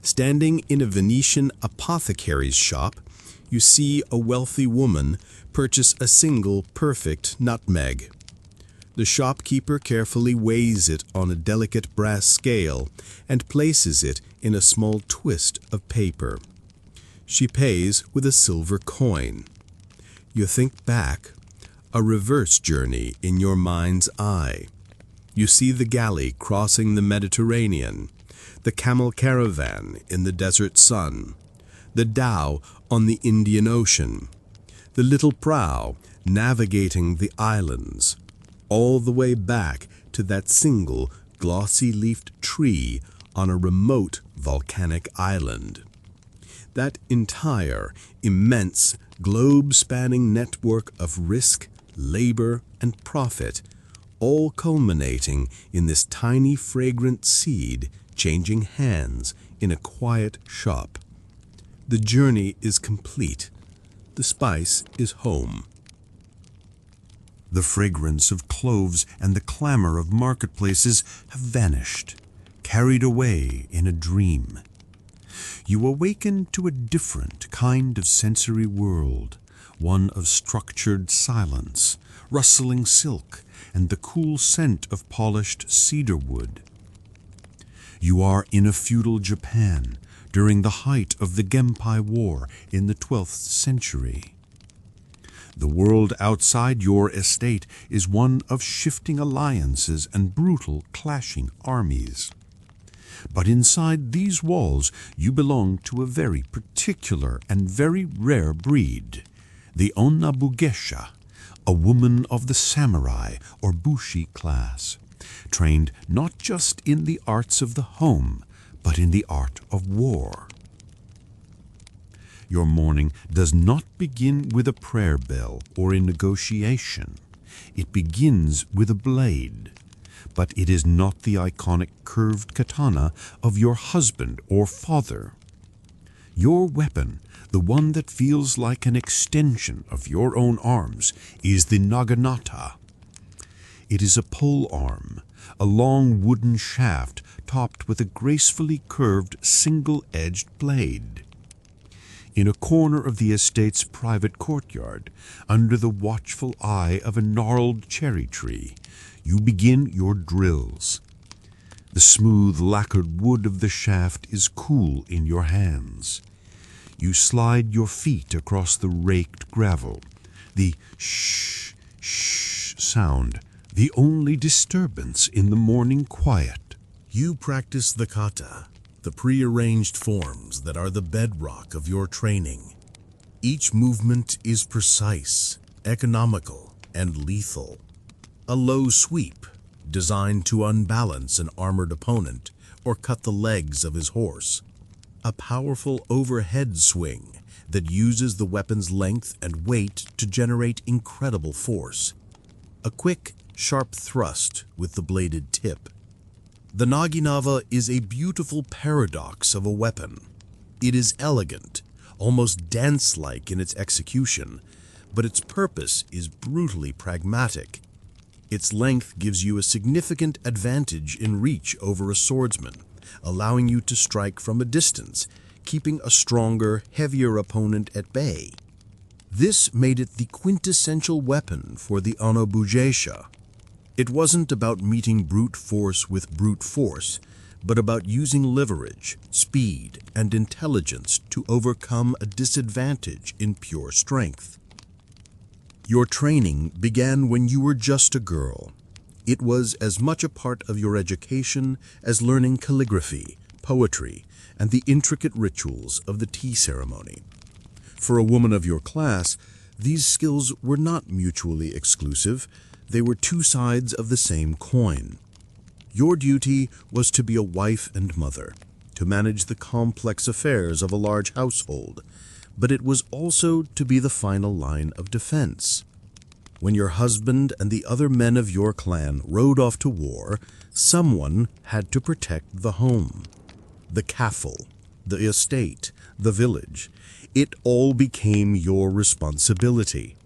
Standing in a Venetian apothecary's shop, you see a wealthy woman purchase a single perfect nutmeg. The shopkeeper carefully weighs it on a delicate brass scale and places it in a small twist of paper. She pays with a silver coin. You think back, a reverse journey in your mind's eye. You see the galley crossing the Mediterranean, the camel caravan in the desert sun, the dhow on the Indian Ocean, the little prow navigating the islands, all the way back to that single glossy-leafed tree on a remote volcanic island. That entire, immense, globe-spanning network of risk, labor, and profit, all culminating in this tiny fragrant seed changing hands in a quiet shop. The journey is complete. The spice is home. The fragrance of cloves and the clamor of marketplaces have vanished, carried away in a dream. You awaken to a different kind of sensory world, one of structured silence, rustling silk, and the cool scent of polished cedar wood. You are in a feudal Japan during the height of the Genpei War in the 12th century. The world outside your estate is one of shifting alliances and brutal clashing armies. But inside these walls you belong to a very particular and very rare breed, the Onnabugesha, a woman of the samurai or bushi class, trained not just in the arts of the home, but in the art of war. Your morning does not begin with a prayer bell or a negotiation. It begins with a blade. But it is not the iconic curved katana of your husband or father. Your weapon, the one that feels like an extension of your own arms, is the naginata. It is a pole arm, a long wooden shaft topped with a gracefully curved single-edged blade. In a corner of the estate's private courtyard, under the watchful eye of a gnarled cherry tree, you begin your drills. The smooth lacquered wood of the shaft is cool in your hands. You slide your feet across the raked gravel, the shh, shh sound, the only disturbance in the morning quiet. You practice the kata, the prearranged forms that are the bedrock of your training. Each movement is precise economical and lethal. A low sweep, designed to unbalance an armored opponent or cut the legs of his horse. A powerful overhead swing that uses the weapon's length and weight to generate incredible force. A quick, sharp thrust with the bladed tip. The naginata is a beautiful paradox of a weapon. It is elegant, almost dance-like in its execution, but its purpose is brutally pragmatic. Its length gives you a significant advantage in reach over a swordsman, allowing you to strike from a distance, keeping a stronger, heavier opponent at bay. This made it the quintessential weapon for the Onobugeisha. It wasn't about meeting brute force with brute force, but about using leverage, speed, and intelligence to overcome a disadvantage in pure strength. Your training began when you were just a girl. It was as much a part of your education as learning calligraphy, poetry, and the intricate rituals of the tea ceremony. For a woman of your class, these skills were not mutually exclusive. They were two sides of the same coin. Your duty was to be a wife and mother, to manage the complex affairs of a large household, but it was also to be the final line of defense. When your husband and the other men of your clan rode off to war, someone had to protect the home. The castle, the estate, the village, it all became your responsibility.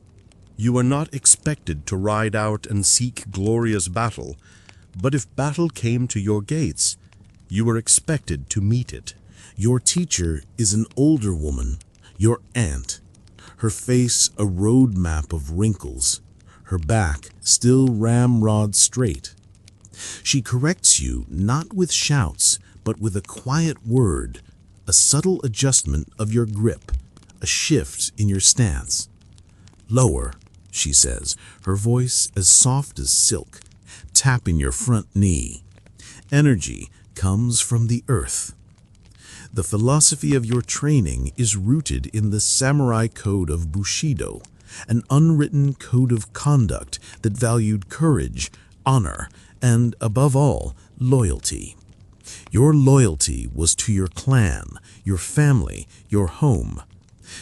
You were not expected to ride out and seek glorious battle, but if battle came to your gates, you were expected to meet it. Your teacher is an older woman, your aunt. Her face a road map of wrinkles, her back still ramrod straight. She corrects you not with shouts, but with a quiet word, a subtle adjustment of your grip, a shift in your stance. Lower, she says, her voice as soft as silk, tapping your front knee. Energy comes from the earth. The philosophy of your training is rooted in the samurai code of Bushido, an unwritten code of conduct that valued courage, honor, and, above all, loyalty. Your loyalty was to your clan, your family, your home.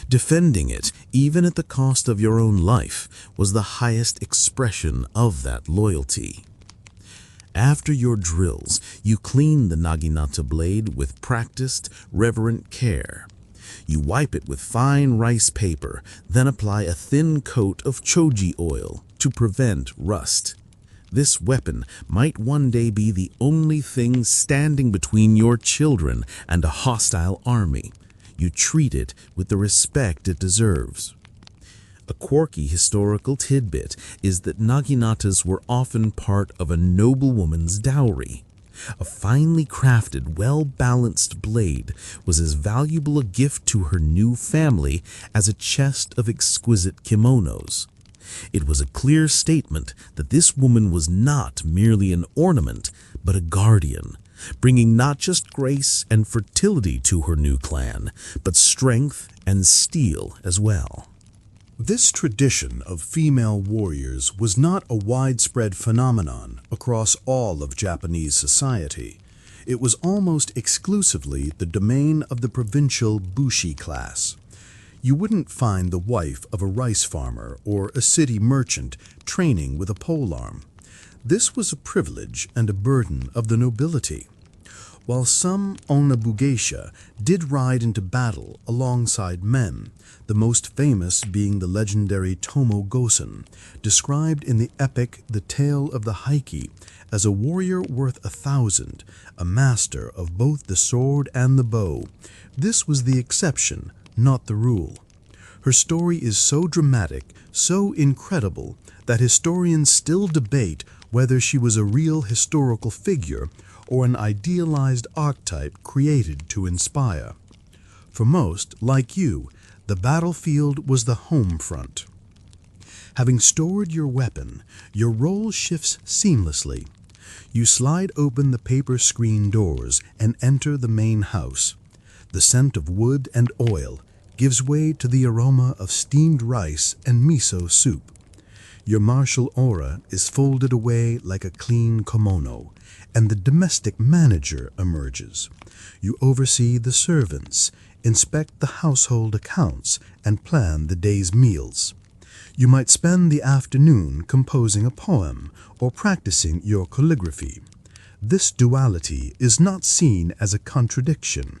Defending it, even at the cost of your own life, was the highest expression of that loyalty. After your drills, you clean the naginata blade with practiced, reverent care. You wipe it with fine rice paper, then apply a thin coat of choji oil to prevent rust. This weapon might one day be the only thing standing between your children and a hostile army. You treat it with the respect it deserves. A quirky historical tidbit is that naginatas were often part of a noblewoman's dowry. A finely crafted, well-balanced blade was as valuable a gift to her new family as a chest of exquisite kimonos. It was a clear statement that this woman was not merely an ornament, but a guardian, bringing not just grace and fertility to her new clan, but strength and steel as well. This tradition of female warriors was not a widespread phenomenon across all of Japanese society. It was almost exclusively the domain of the provincial bushi class. You wouldn't find the wife of a rice farmer or a city merchant training with a polearm. This was a privilege and a burden of the nobility. While some onobugeisha did ride into battle alongside men, the most famous being the legendary Tomo Gosen, described in the epic The Tale of the Heike as a warrior worth 1,000, a master of both the sword and the bow. This was the exception, not the rule. Her story is so dramatic, so incredible, that historians still debate whether she was a real historical figure or an idealized archetype created to inspire. For most, like you, the battlefield was the home front. Having stored your weapon, your role shifts seamlessly. You slide open the paper screen doors and enter the main house. The scent of wood and oil, gives way to the aroma of steamed rice and miso soup. Your martial aura is folded away like a clean kimono, and the domestic manager emerges. You oversee the servants, inspect the household accounts, and plan the day's meals. You might spend the afternoon composing a poem or practicing your calligraphy. This duality is not seen as a contradiction.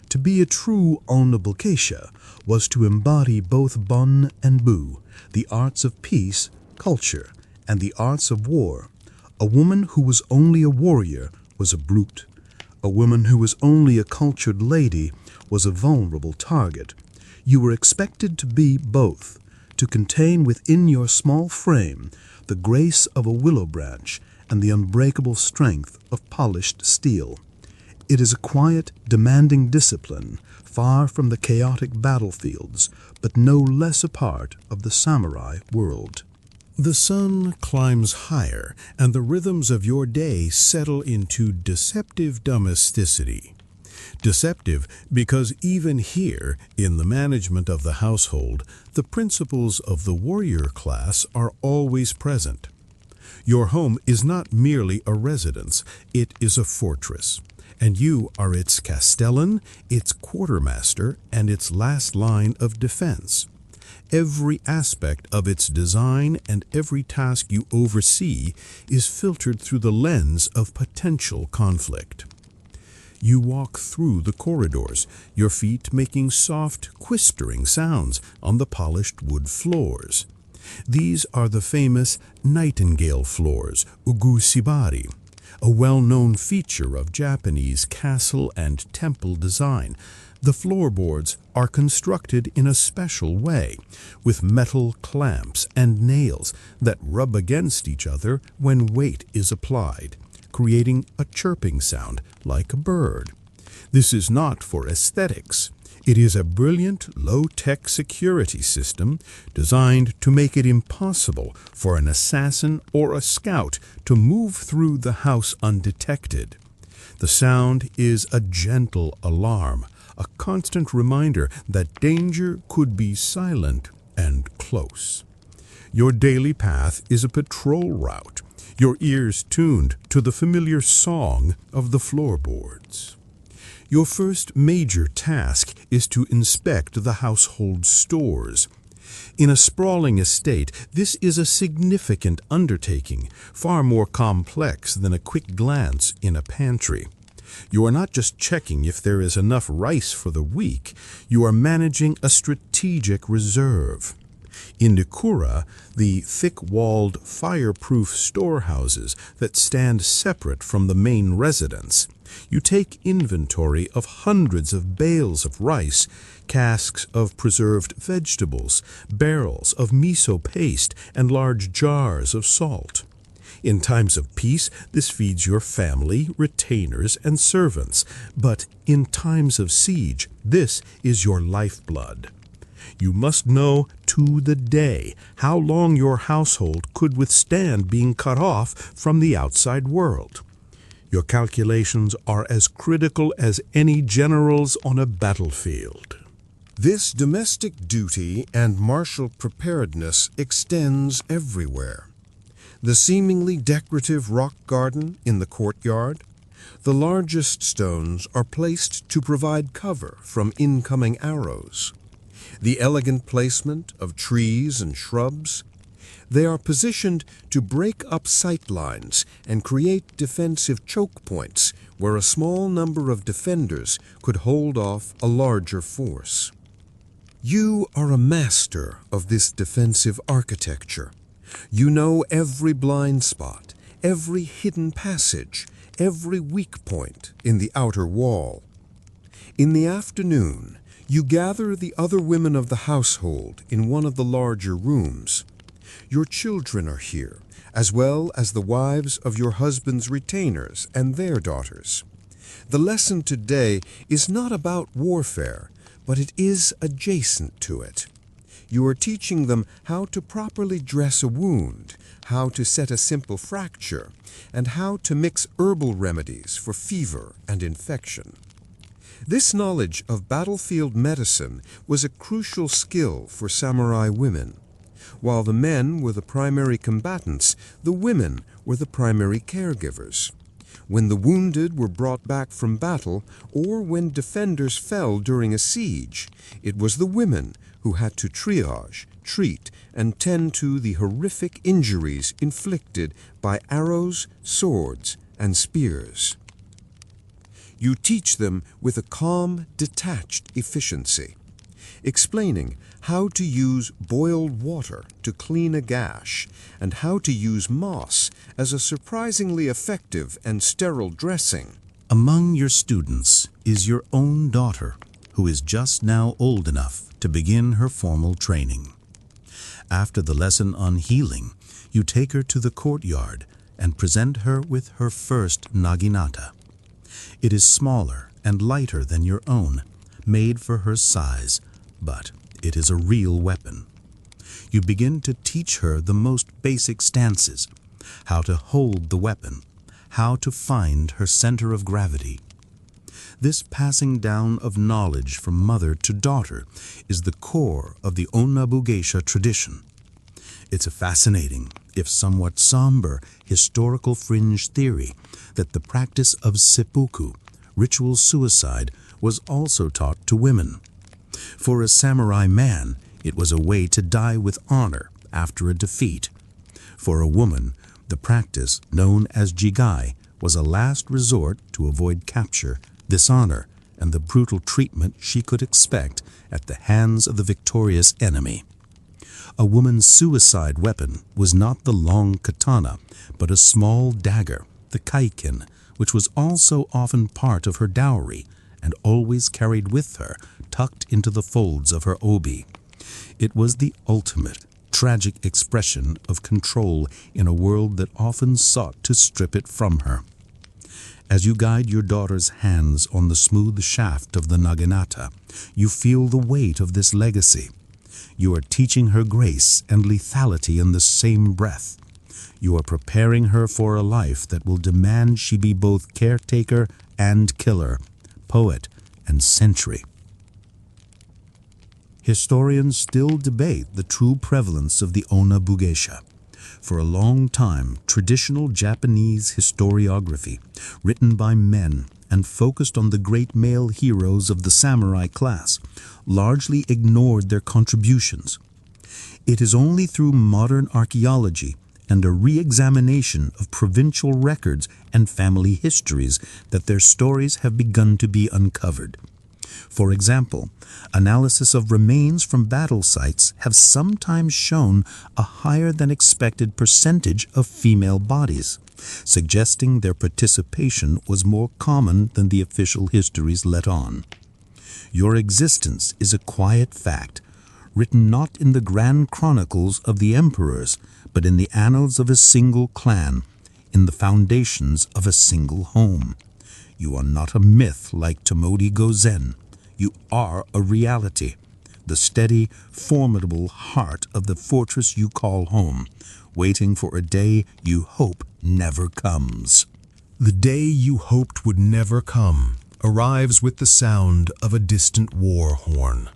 To be a true honorable geisha was to embody both bon and bu, the arts of peace, culture, and the arts of war. A woman who was only a warrior was a brute. A woman who was only a cultured lady was a vulnerable target. You were expected to be both, to contain within your small frame the grace of a willow branch and the unbreakable strength of polished steel. It is a quiet, demanding discipline, far from the chaotic battlefields, but no less a part of the samurai world. The sun climbs higher, and the rhythms of your day settle into deceptive domesticity. Deceptive because even here, in the management of the household, the principles of the warrior class are always present. Your home is not merely a residence, it is a fortress, and you are its castellan, its quartermaster, and its last line of defense. Every aspect of its design and every task you oversee is filtered through the lens of potential conflict. You walk through the corridors, your feet making soft, quistering sounds on the polished wood floors. These are the famous nightingale floors, ugushibari, a well-known feature of Japanese castle and temple design. The floorboards are constructed in a special way, with metal clamps and nails that rub against each other when weight is applied, creating a chirping sound like a bird. This is not for aesthetics. It is a brilliant, low-tech security system designed to make it impossible for an assassin or a scout to move through the house undetected. The sound is a gentle alarm, a constant reminder that danger could be silent and close. Your daily path is a patrol route, your ears tuned to the familiar song of the floorboards. Your first major task is to inspect the household stores. In a sprawling estate, this is a significant undertaking, far more complex than a quick glance in a pantry. You are not just checking if there is enough rice for the week, you are managing a strategic reserve. In Nikura, the thick-walled, fireproof storehouses that stand separate from the main residence, you take inventory of hundreds of bales of rice, casks of preserved vegetables, barrels of miso paste, and large jars of salt. In times of peace, this feeds your family, retainers, and servants. But in times of siege, this is your lifeblood. You must know to the day how long your household could withstand being cut off from the outside world. Your calculations are as critical as any general's on a battlefield. This domestic duty and martial preparedness extends everywhere. The seemingly decorative rock garden in the courtyard, the largest stones are placed to provide cover from incoming arrows. The elegant placement of trees and shrubs, they are positioned to break up sight lines and create defensive choke points where a small number of defenders could hold off a larger force. You are a master of this defensive architecture. You know every blind spot, every hidden passage, every weak point in the outer wall. In the afternoon, you gather the other women of the household in one of the larger rooms. Your children are here, as well as the wives of your husband's retainers and their daughters. The lesson today is not about warfare, but it is adjacent to it. You are teaching them how to properly dress a wound, how to set a simple fracture, and how to mix herbal remedies for fever and infection. This knowledge of battlefield medicine was a crucial skill for samurai women. While the men were the primary combatants, the women were the primary caregivers. When the wounded were brought back from battle, or when defenders fell during a siege, it was the women who had to triage, treat, and tend to the horrific injuries inflicted by arrows, swords, and spears. You teach them with a calm, detached efficiency, explaining how to use boiled water to clean a gash and how to use moss as a surprisingly effective and sterile dressing. Among your students is your own daughter, who is just now old enough to begin her formal training. After the lesson on healing, you take her to the courtyard and present her with her first naginata. It is smaller and lighter than your own, made for her size, but it is a real weapon. You begin to teach her the most basic stances, how to hold the weapon, how to find her center of gravity. This passing down of knowledge from mother to daughter is the core of the Onabugeisha tradition. It's a fascinating, if somewhat somber, historical fringe theory that the practice of seppuku, ritual suicide, was also taught to women. For a samurai man, it was a way to die with honor after a defeat. For a woman, the practice, known as jigai, was a last resort to avoid capture, dishonor, and the brutal treatment she could expect at the hands of the victorious enemy. A woman's suicide weapon was not the long katana, but a small dagger, the kaiken, which was also often part of her dowry and always carried with her, tucked into the folds of her obi. It was the ultimate, tragic expression of control in a world that often sought to strip it from her. As you guide your daughter's hands on the smooth shaft of the naginata, you feel the weight of this legacy. You are teaching her grace and lethality in the same breath. You are preparing her for a life that will demand she be both caretaker and killer, poet and sentry. Historians still debate the true prevalence of the Onabugeisha. For a long time, traditional Japanese historiography, written by men and focused on the great male heroes of the samurai class, largely ignored their contributions. It is only through modern archaeology and a re-examination of provincial records and family histories that their stories have begun to be uncovered. For example, analysis of remains from battle sites have sometimes shown a higher than expected percentage of female bodies, suggesting their participation was more common than the official histories let on. Your existence is a quiet fact, written not in the grand chronicles of the emperors, but in the annals of a single clan, in the foundations of a single home. You are not a myth like Tomodi Gozen. You are a reality, the steady, formidable heart of the fortress you call home, waiting for a day you hope never comes. The day you hoped would never come arrives with the sound of a distant war horn.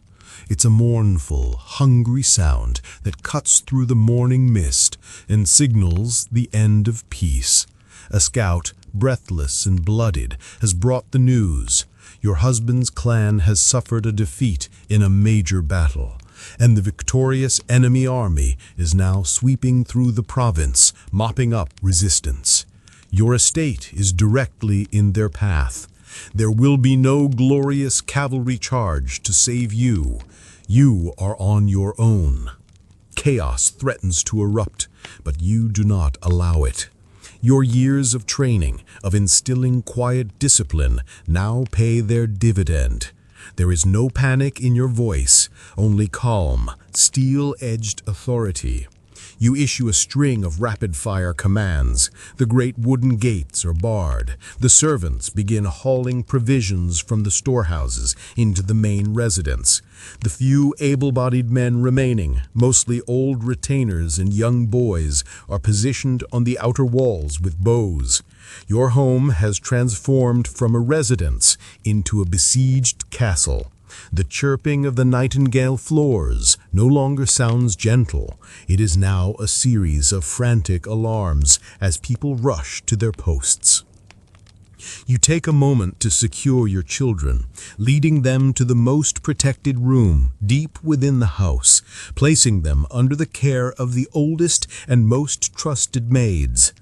It's a mournful, hungry sound that cuts through the morning mist and signals the end of peace. A scout, breathless and blooded, has brought the news. Your husband's clan has suffered a defeat in a major battle, and the victorious enemy army is now sweeping through the province, mopping up resistance. Your estate is directly in their path. There will be no glorious cavalry charge to save you. You are on your own. Chaos threatens to erupt, but you do not allow it. Your years of training, of instilling quiet discipline, now pay their dividend. There is no panic in your voice, only calm, steel-edged authority. You issue a string of rapid-fire commands. The great wooden gates are barred. The servants begin hauling provisions from the storehouses into the main residence. The few able-bodied men remaining, mostly old retainers and young boys, are positioned on the outer walls with bows. Your home has transformed from a residence into a besieged castle. The chirping of the nightingale floors no longer sounds gentle. It is now a series of frantic alarms as people rush to their posts. You take a moment to secure your children, leading them to the most protected room deep within the house, placing them under the care of the oldest and most trusted maids.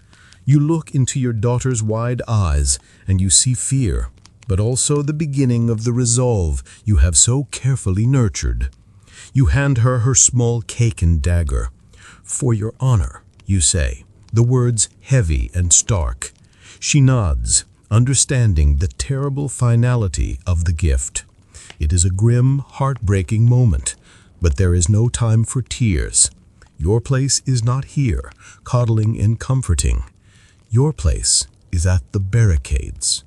You look into your daughter's wide eyes and you see fear, but also the beginning of the resolve you have so carefully nurtured. You hand her her small cake and dagger. "For your honor," you say, the words heavy and stark. She nods, understanding the terrible finality of the gift. It is a grim, heartbreaking moment, but there is no time for tears. Your place is not here, coddling and comforting. Your place is at the barricades.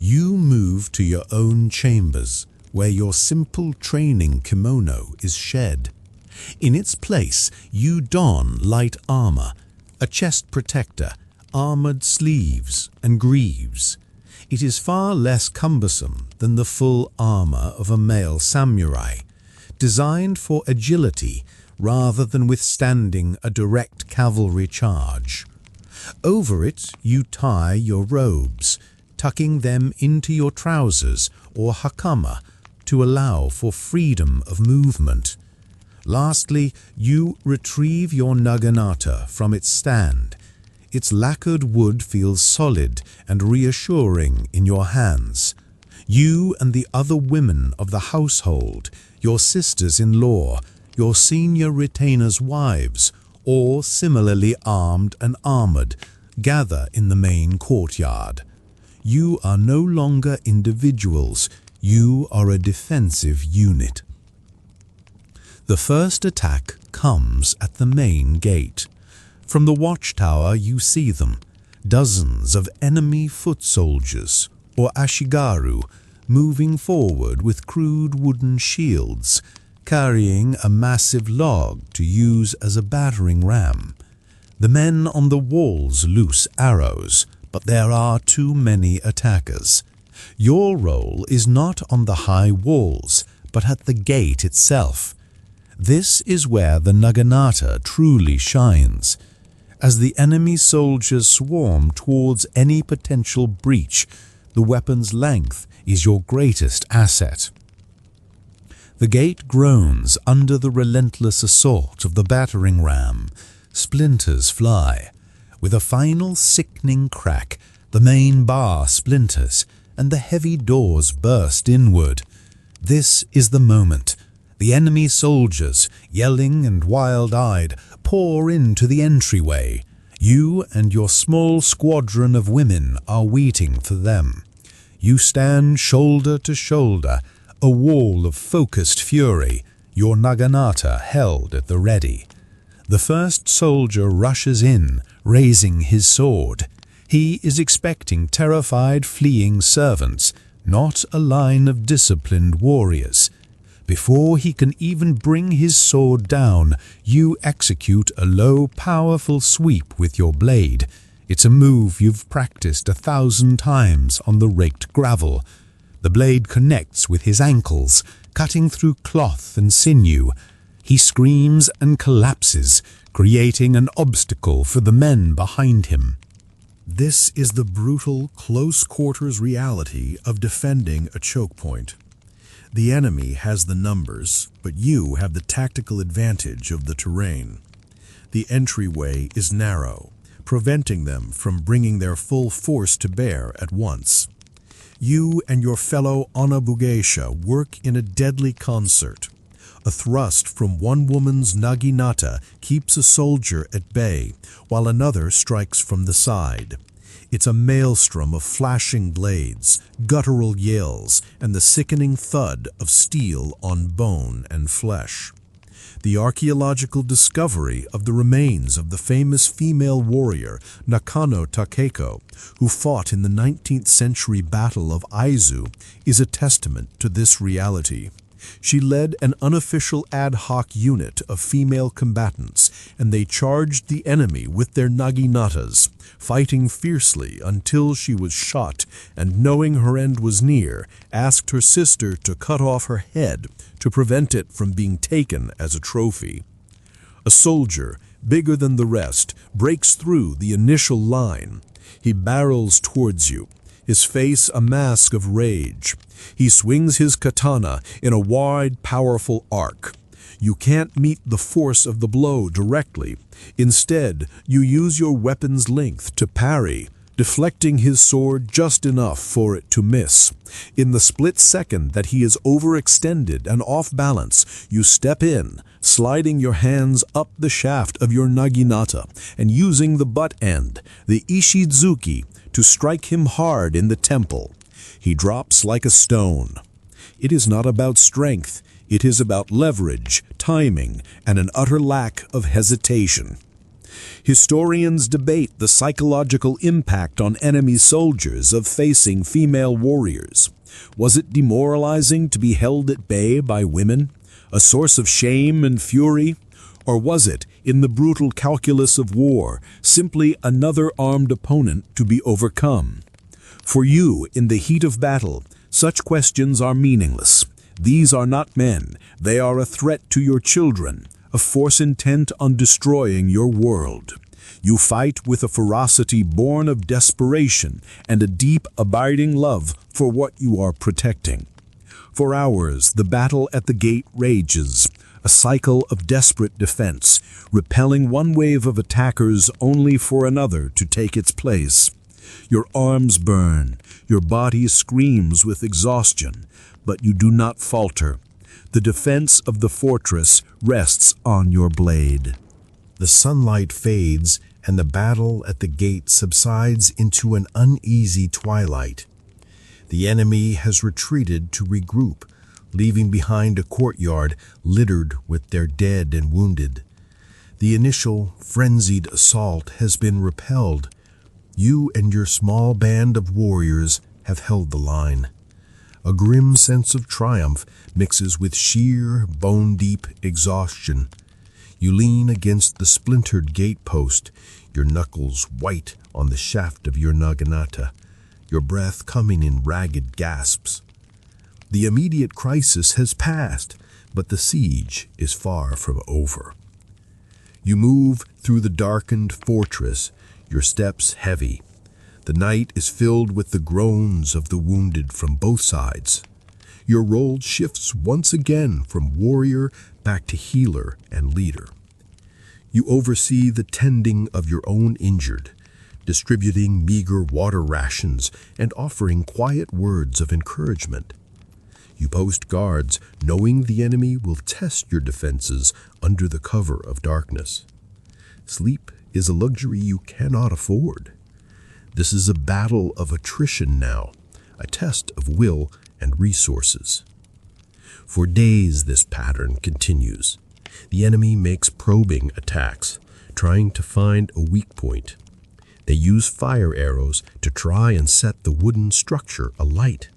You move to your own chambers, where your simple training kimono is shed. In its place, you don light armor, a chest protector, armored sleeves, and greaves. It is far less cumbersome than the full armor of a male samurai, designed for agility rather than withstanding a direct cavalry charge. Over it, you tie your robes, tucking them into your trousers or hakama to allow for freedom of movement. Lastly, you retrieve your naginata from its stand. Its lacquered wood feels solid and reassuring in your hands. You and the other women of the household, your sisters-in-law, your senior retainers' wives, all similarly armed and armored, gather in the main courtyard. You are no longer individuals, you are a defensive unit. The first attack comes at the main gate. From the watchtower you see them, dozens of enemy foot soldiers, or ashigaru, moving forward with crude wooden shields, carrying a massive log to use as a battering ram. The men on the walls loose arrows, but there are too many attackers. Your role is not on the high walls, but at the gate itself. This is where the naginata truly shines. As the enemy soldiers swarm towards any potential breach, the weapon's length is your greatest asset. The gate groans under the relentless assault of the battering ram. Splinters fly. With a final sickening crack, the main bar splinters, and the heavy doors burst inward. This is the moment. The enemy soldiers, yelling and wild-eyed, pour into the entryway. You and your small squadron of women are waiting for them. You stand shoulder to shoulder, a wall of focused fury, your naginata held at the ready. The first soldier rushes in, raising his sword. He is expecting terrified, fleeing servants, not a line of disciplined warriors. Before he can even bring his sword down, you execute a low, powerful sweep with your blade. It's a move you've practiced 1,000 times on the raked gravel. The blade connects with his ankles, cutting through cloth and sinew. He screams and collapses, creating an obstacle for the men behind him. This is the brutal, close-quarters reality of defending a choke point. The enemy has the numbers, but you have the tactical advantage of the terrain. The entryway is narrow, preventing them from bringing their full force to bear at once. You and your fellow Onabugeisha work in a deadly concert. A thrust from one woman's naginata keeps a soldier at bay, while another strikes from the side. It's a maelstrom of flashing blades, guttural yells, and the sickening thud of steel on bone and flesh. The archaeological discovery of the remains of the famous female warrior Nakano Takeko, who fought in the 19th century Battle of Aizu, is a testament to this reality. She led an unofficial ad hoc unit of female combatants, and they charged the enemy with their naginatas, fighting fiercely until she was shot, and knowing her end was near, asked her sister to cut off her head to prevent it from being taken as a trophy. A soldier, bigger than the rest, breaks through the initial line. He barrels towards you, his face a mask of rage. He swings his katana in a wide, powerful arc. You can't meet the force of the blow directly. Instead, you use your weapon's length to parry, deflecting his sword just enough for it to miss. In the split second that he is overextended and off balance, you step in, sliding your hands up the shaft of your naginata and using the butt end, the ishizuki, to strike him hard in the temple. He drops like a stone. It is not about strength. It is about leverage, timing, and an utter lack of hesitation. Historians debate the psychological impact on enemy soldiers of facing female warriors. Was it demoralizing to be held at bay by women, a source of shame and fury? Or was it, in the brutal calculus of war, simply another armed opponent to be overcome? For you, in the heat of battle, such questions are meaningless. These are not men. They are a threat to your children, a force intent on destroying your world. You fight with a ferocity born of desperation and a deep, abiding love for what you are protecting. For hours, the battle at the gate rages, a cycle of desperate defense, repelling one wave of attackers only for another to take its place. Your arms burn, your body screams with exhaustion, but you do not falter. The defense of the fortress rests on your blade. The sunlight fades, and the battle at the gate subsides into an uneasy twilight. The enemy has retreated to regroup, leaving behind a courtyard littered with their dead and wounded. The initial, frenzied assault has been repelled. You and your small band of warriors have held the line. A grim sense of triumph mixes with sheer, bone-deep exhaustion. You lean against the splintered gatepost, your knuckles white on the shaft of your naginata, your breath coming in ragged gasps. The immediate crisis has passed, but the siege is far from over. You move through the darkened fortress, your steps heavy. The night is filled with the groans of the wounded from both sides. Your role shifts once again from warrior back to healer and leader. You oversee the tending of your own injured, distributing meager water rations and offering quiet words of encouragement. You post guards, knowing the enemy will test your defenses under the cover of darkness. Sleep is a luxury you cannot afford. This is a battle of attrition now, a test of will and resources. For days this pattern continues. The enemy makes probing attacks, trying to find a weak point. They use fire arrows to try and set the wooden structure alight.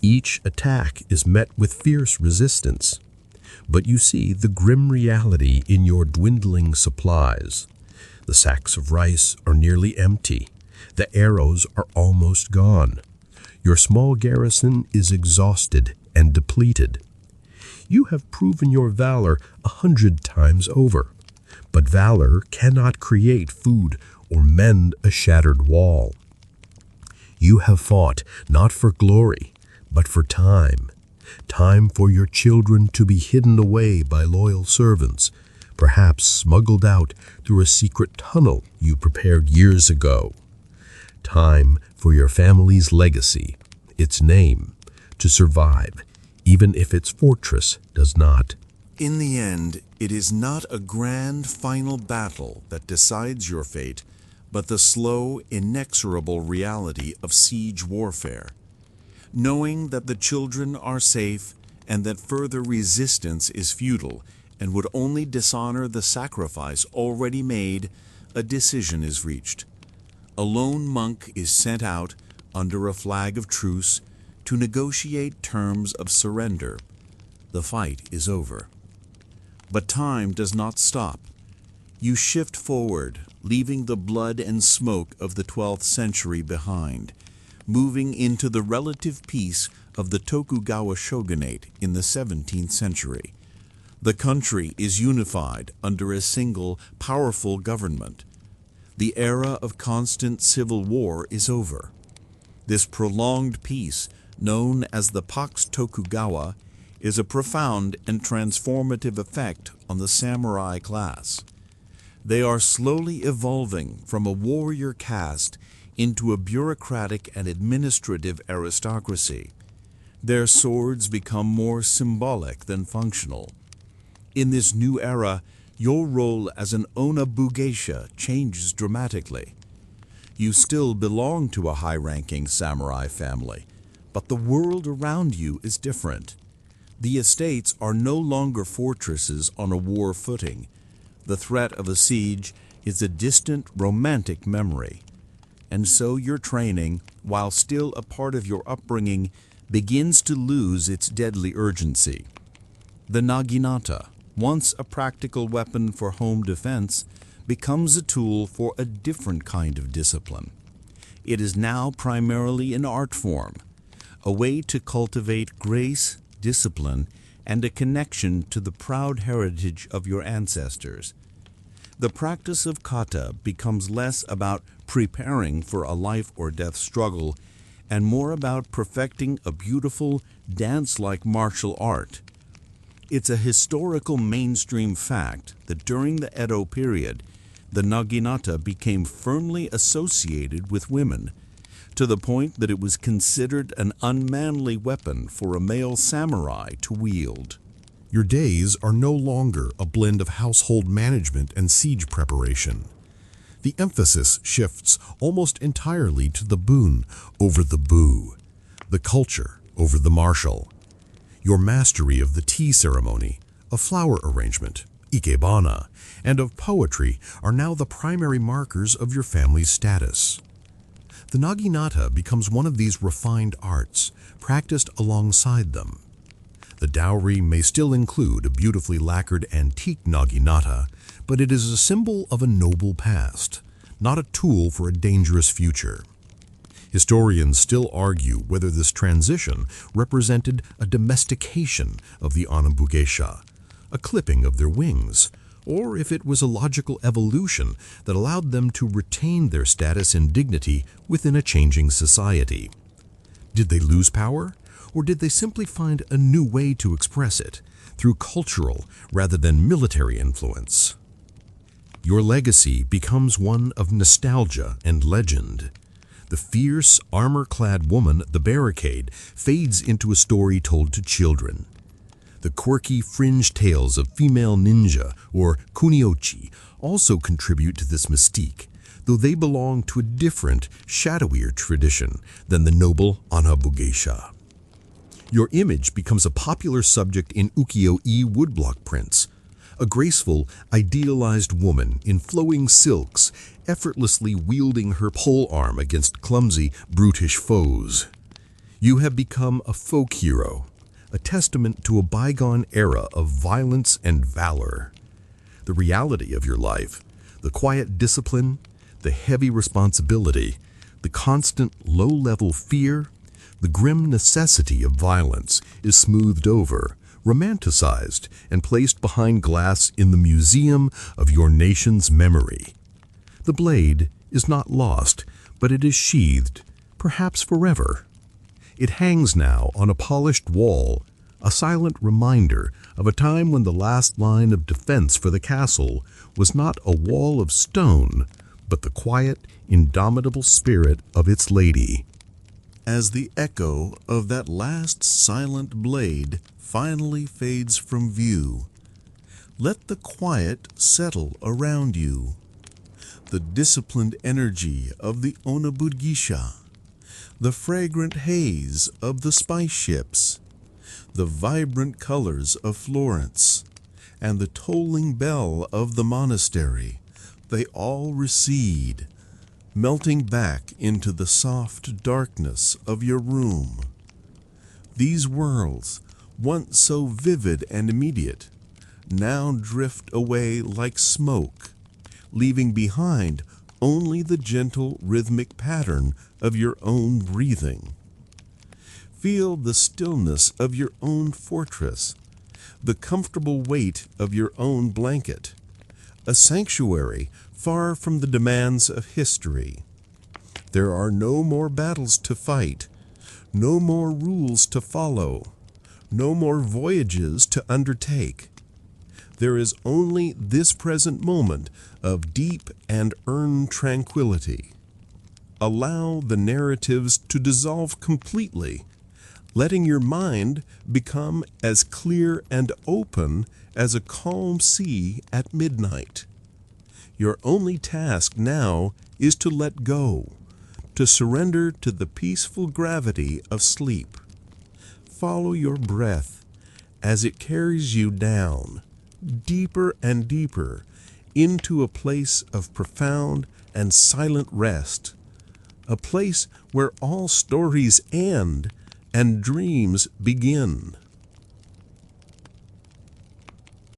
Each attack is met with fierce resistance. But you see the grim reality in your dwindling supplies. The sacks of rice are nearly empty. The arrows are almost gone. Your small garrison is exhausted and depleted. You have proven your valor 100 times over, but valor cannot create food or mend a shattered wall. You have fought not for glory, but for time. Time for your children to be hidden away by loyal servants, perhaps smuggled out through a secret tunnel you prepared years ago. Time for your family's legacy, its name, to survive, even if its fortress does not. In the end, it is not a grand final battle that decides your fate, but the slow, inexorable reality of siege warfare. Knowing that the children are safe and that further resistance is futile, and would only dishonor the sacrifice already made, a decision is reached. A lone monk is sent out under a flag of truce to negotiate terms of surrender. The fight is over. But time does not stop. You shift forward, leaving the blood and smoke of the 12th century behind, moving into the relative peace of the Tokugawa shogunate in the 17th century. The country is unified under a single, powerful government. The era of constant civil war is over. This prolonged peace, known as the Pax Tokugawa, is a profound and transformative effect on the samurai class. They are slowly evolving from a warrior caste into a bureaucratic and administrative aristocracy. Their swords become more symbolic than functional. In this new era, your role as an onabugeisha changes dramatically. You still belong to a high-ranking samurai family, but the world around you is different. The estates are no longer fortresses on a war footing. The threat of a siege is a distant, romantic memory. And so your training, while still a part of your upbringing, begins to lose its deadly urgency. The naginata, once a practical weapon for home defense, becomes a tool for a different kind of discipline. It is now primarily an art form, a way to cultivate grace, discipline, and a connection to the proud heritage of your ancestors. The practice of kata becomes less about preparing for a life or death struggle and more about perfecting a beautiful, dance-like martial art. It's a historical mainstream fact that during the Edo period, the naginata became firmly associated with women, to the point that it was considered an unmanly weapon for a male samurai to wield. Your days are no longer a blend of household management and siege preparation. The emphasis shifts almost entirely to the bun over the bu, the culture over the martial. Your mastery of the tea ceremony, of flower arrangement, ikebana, and of poetry are now the primary markers of your family's status. The naginata becomes one of these refined arts, practiced alongside them. The dowry may still include a beautifully lacquered antique naginata, but it is a symbol of a noble past, not a tool for a dangerous future. Historians still argue whether this transition represented a domestication of the onabugeisha, a clipping of their wings, or if it was a logical evolution that allowed them to retain their status and dignity within a changing society. Did they lose power, or did they simply find a new way to express it, through cultural rather than military influence? Your legacy becomes one of nostalgia and legend. The fierce, armor-clad woman at the barricade fades into a story told to children. The quirky fringe tales of female ninja, or kuniochi, also contribute to this mystique, though they belong to a different, shadowier tradition than the noble onabugeisha. Your image becomes a popular subject in ukiyo-e woodblock prints, a graceful, idealized woman in flowing silks, effortlessly wielding her polearm against clumsy, brutish foes. You have become a folk hero, a testament to a bygone era of violence and valor. The reality of your life, the quiet discipline, the heavy responsibility, the constant low-level fear, the grim necessity of violence is smoothed over, romanticized, and placed behind glass in the museum of your nation's memory. The blade is not lost, but it is sheathed, perhaps forever. It hangs now on a polished wall, a silent reminder of a time when the last line of defense for the castle was not a wall of stone, but the quiet, indomitable spirit of its lady. As the echo of that last silent blade finally fades from view, let the quiet settle around you. The disciplined energy of the onabugeisha, the fragrant haze of the spice ships, the vibrant colors of Florence, and the tolling bell of the monastery, they all recede, melting back into the soft darkness of your room. These worlds, once so vivid and immediate, now drift away like smoke, leaving behind only the gentle rhythmic pattern of your own breathing. Feel the stillness of your own fortress, the comfortable weight of your own blanket, a sanctuary far from the demands of history. There are no more battles to fight, no more rules to follow, no more voyages to undertake. There is only this present moment of deep and earned tranquility. Allow the narratives to dissolve completely, letting your mind become as clear and open as a calm sea at midnight. Your only task now is to let go, to surrender to the peaceful gravity of sleep. Follow your breath as it carries you down, deeper and deeper, into a place of profound and silent rest, a place where all stories end and dreams begin.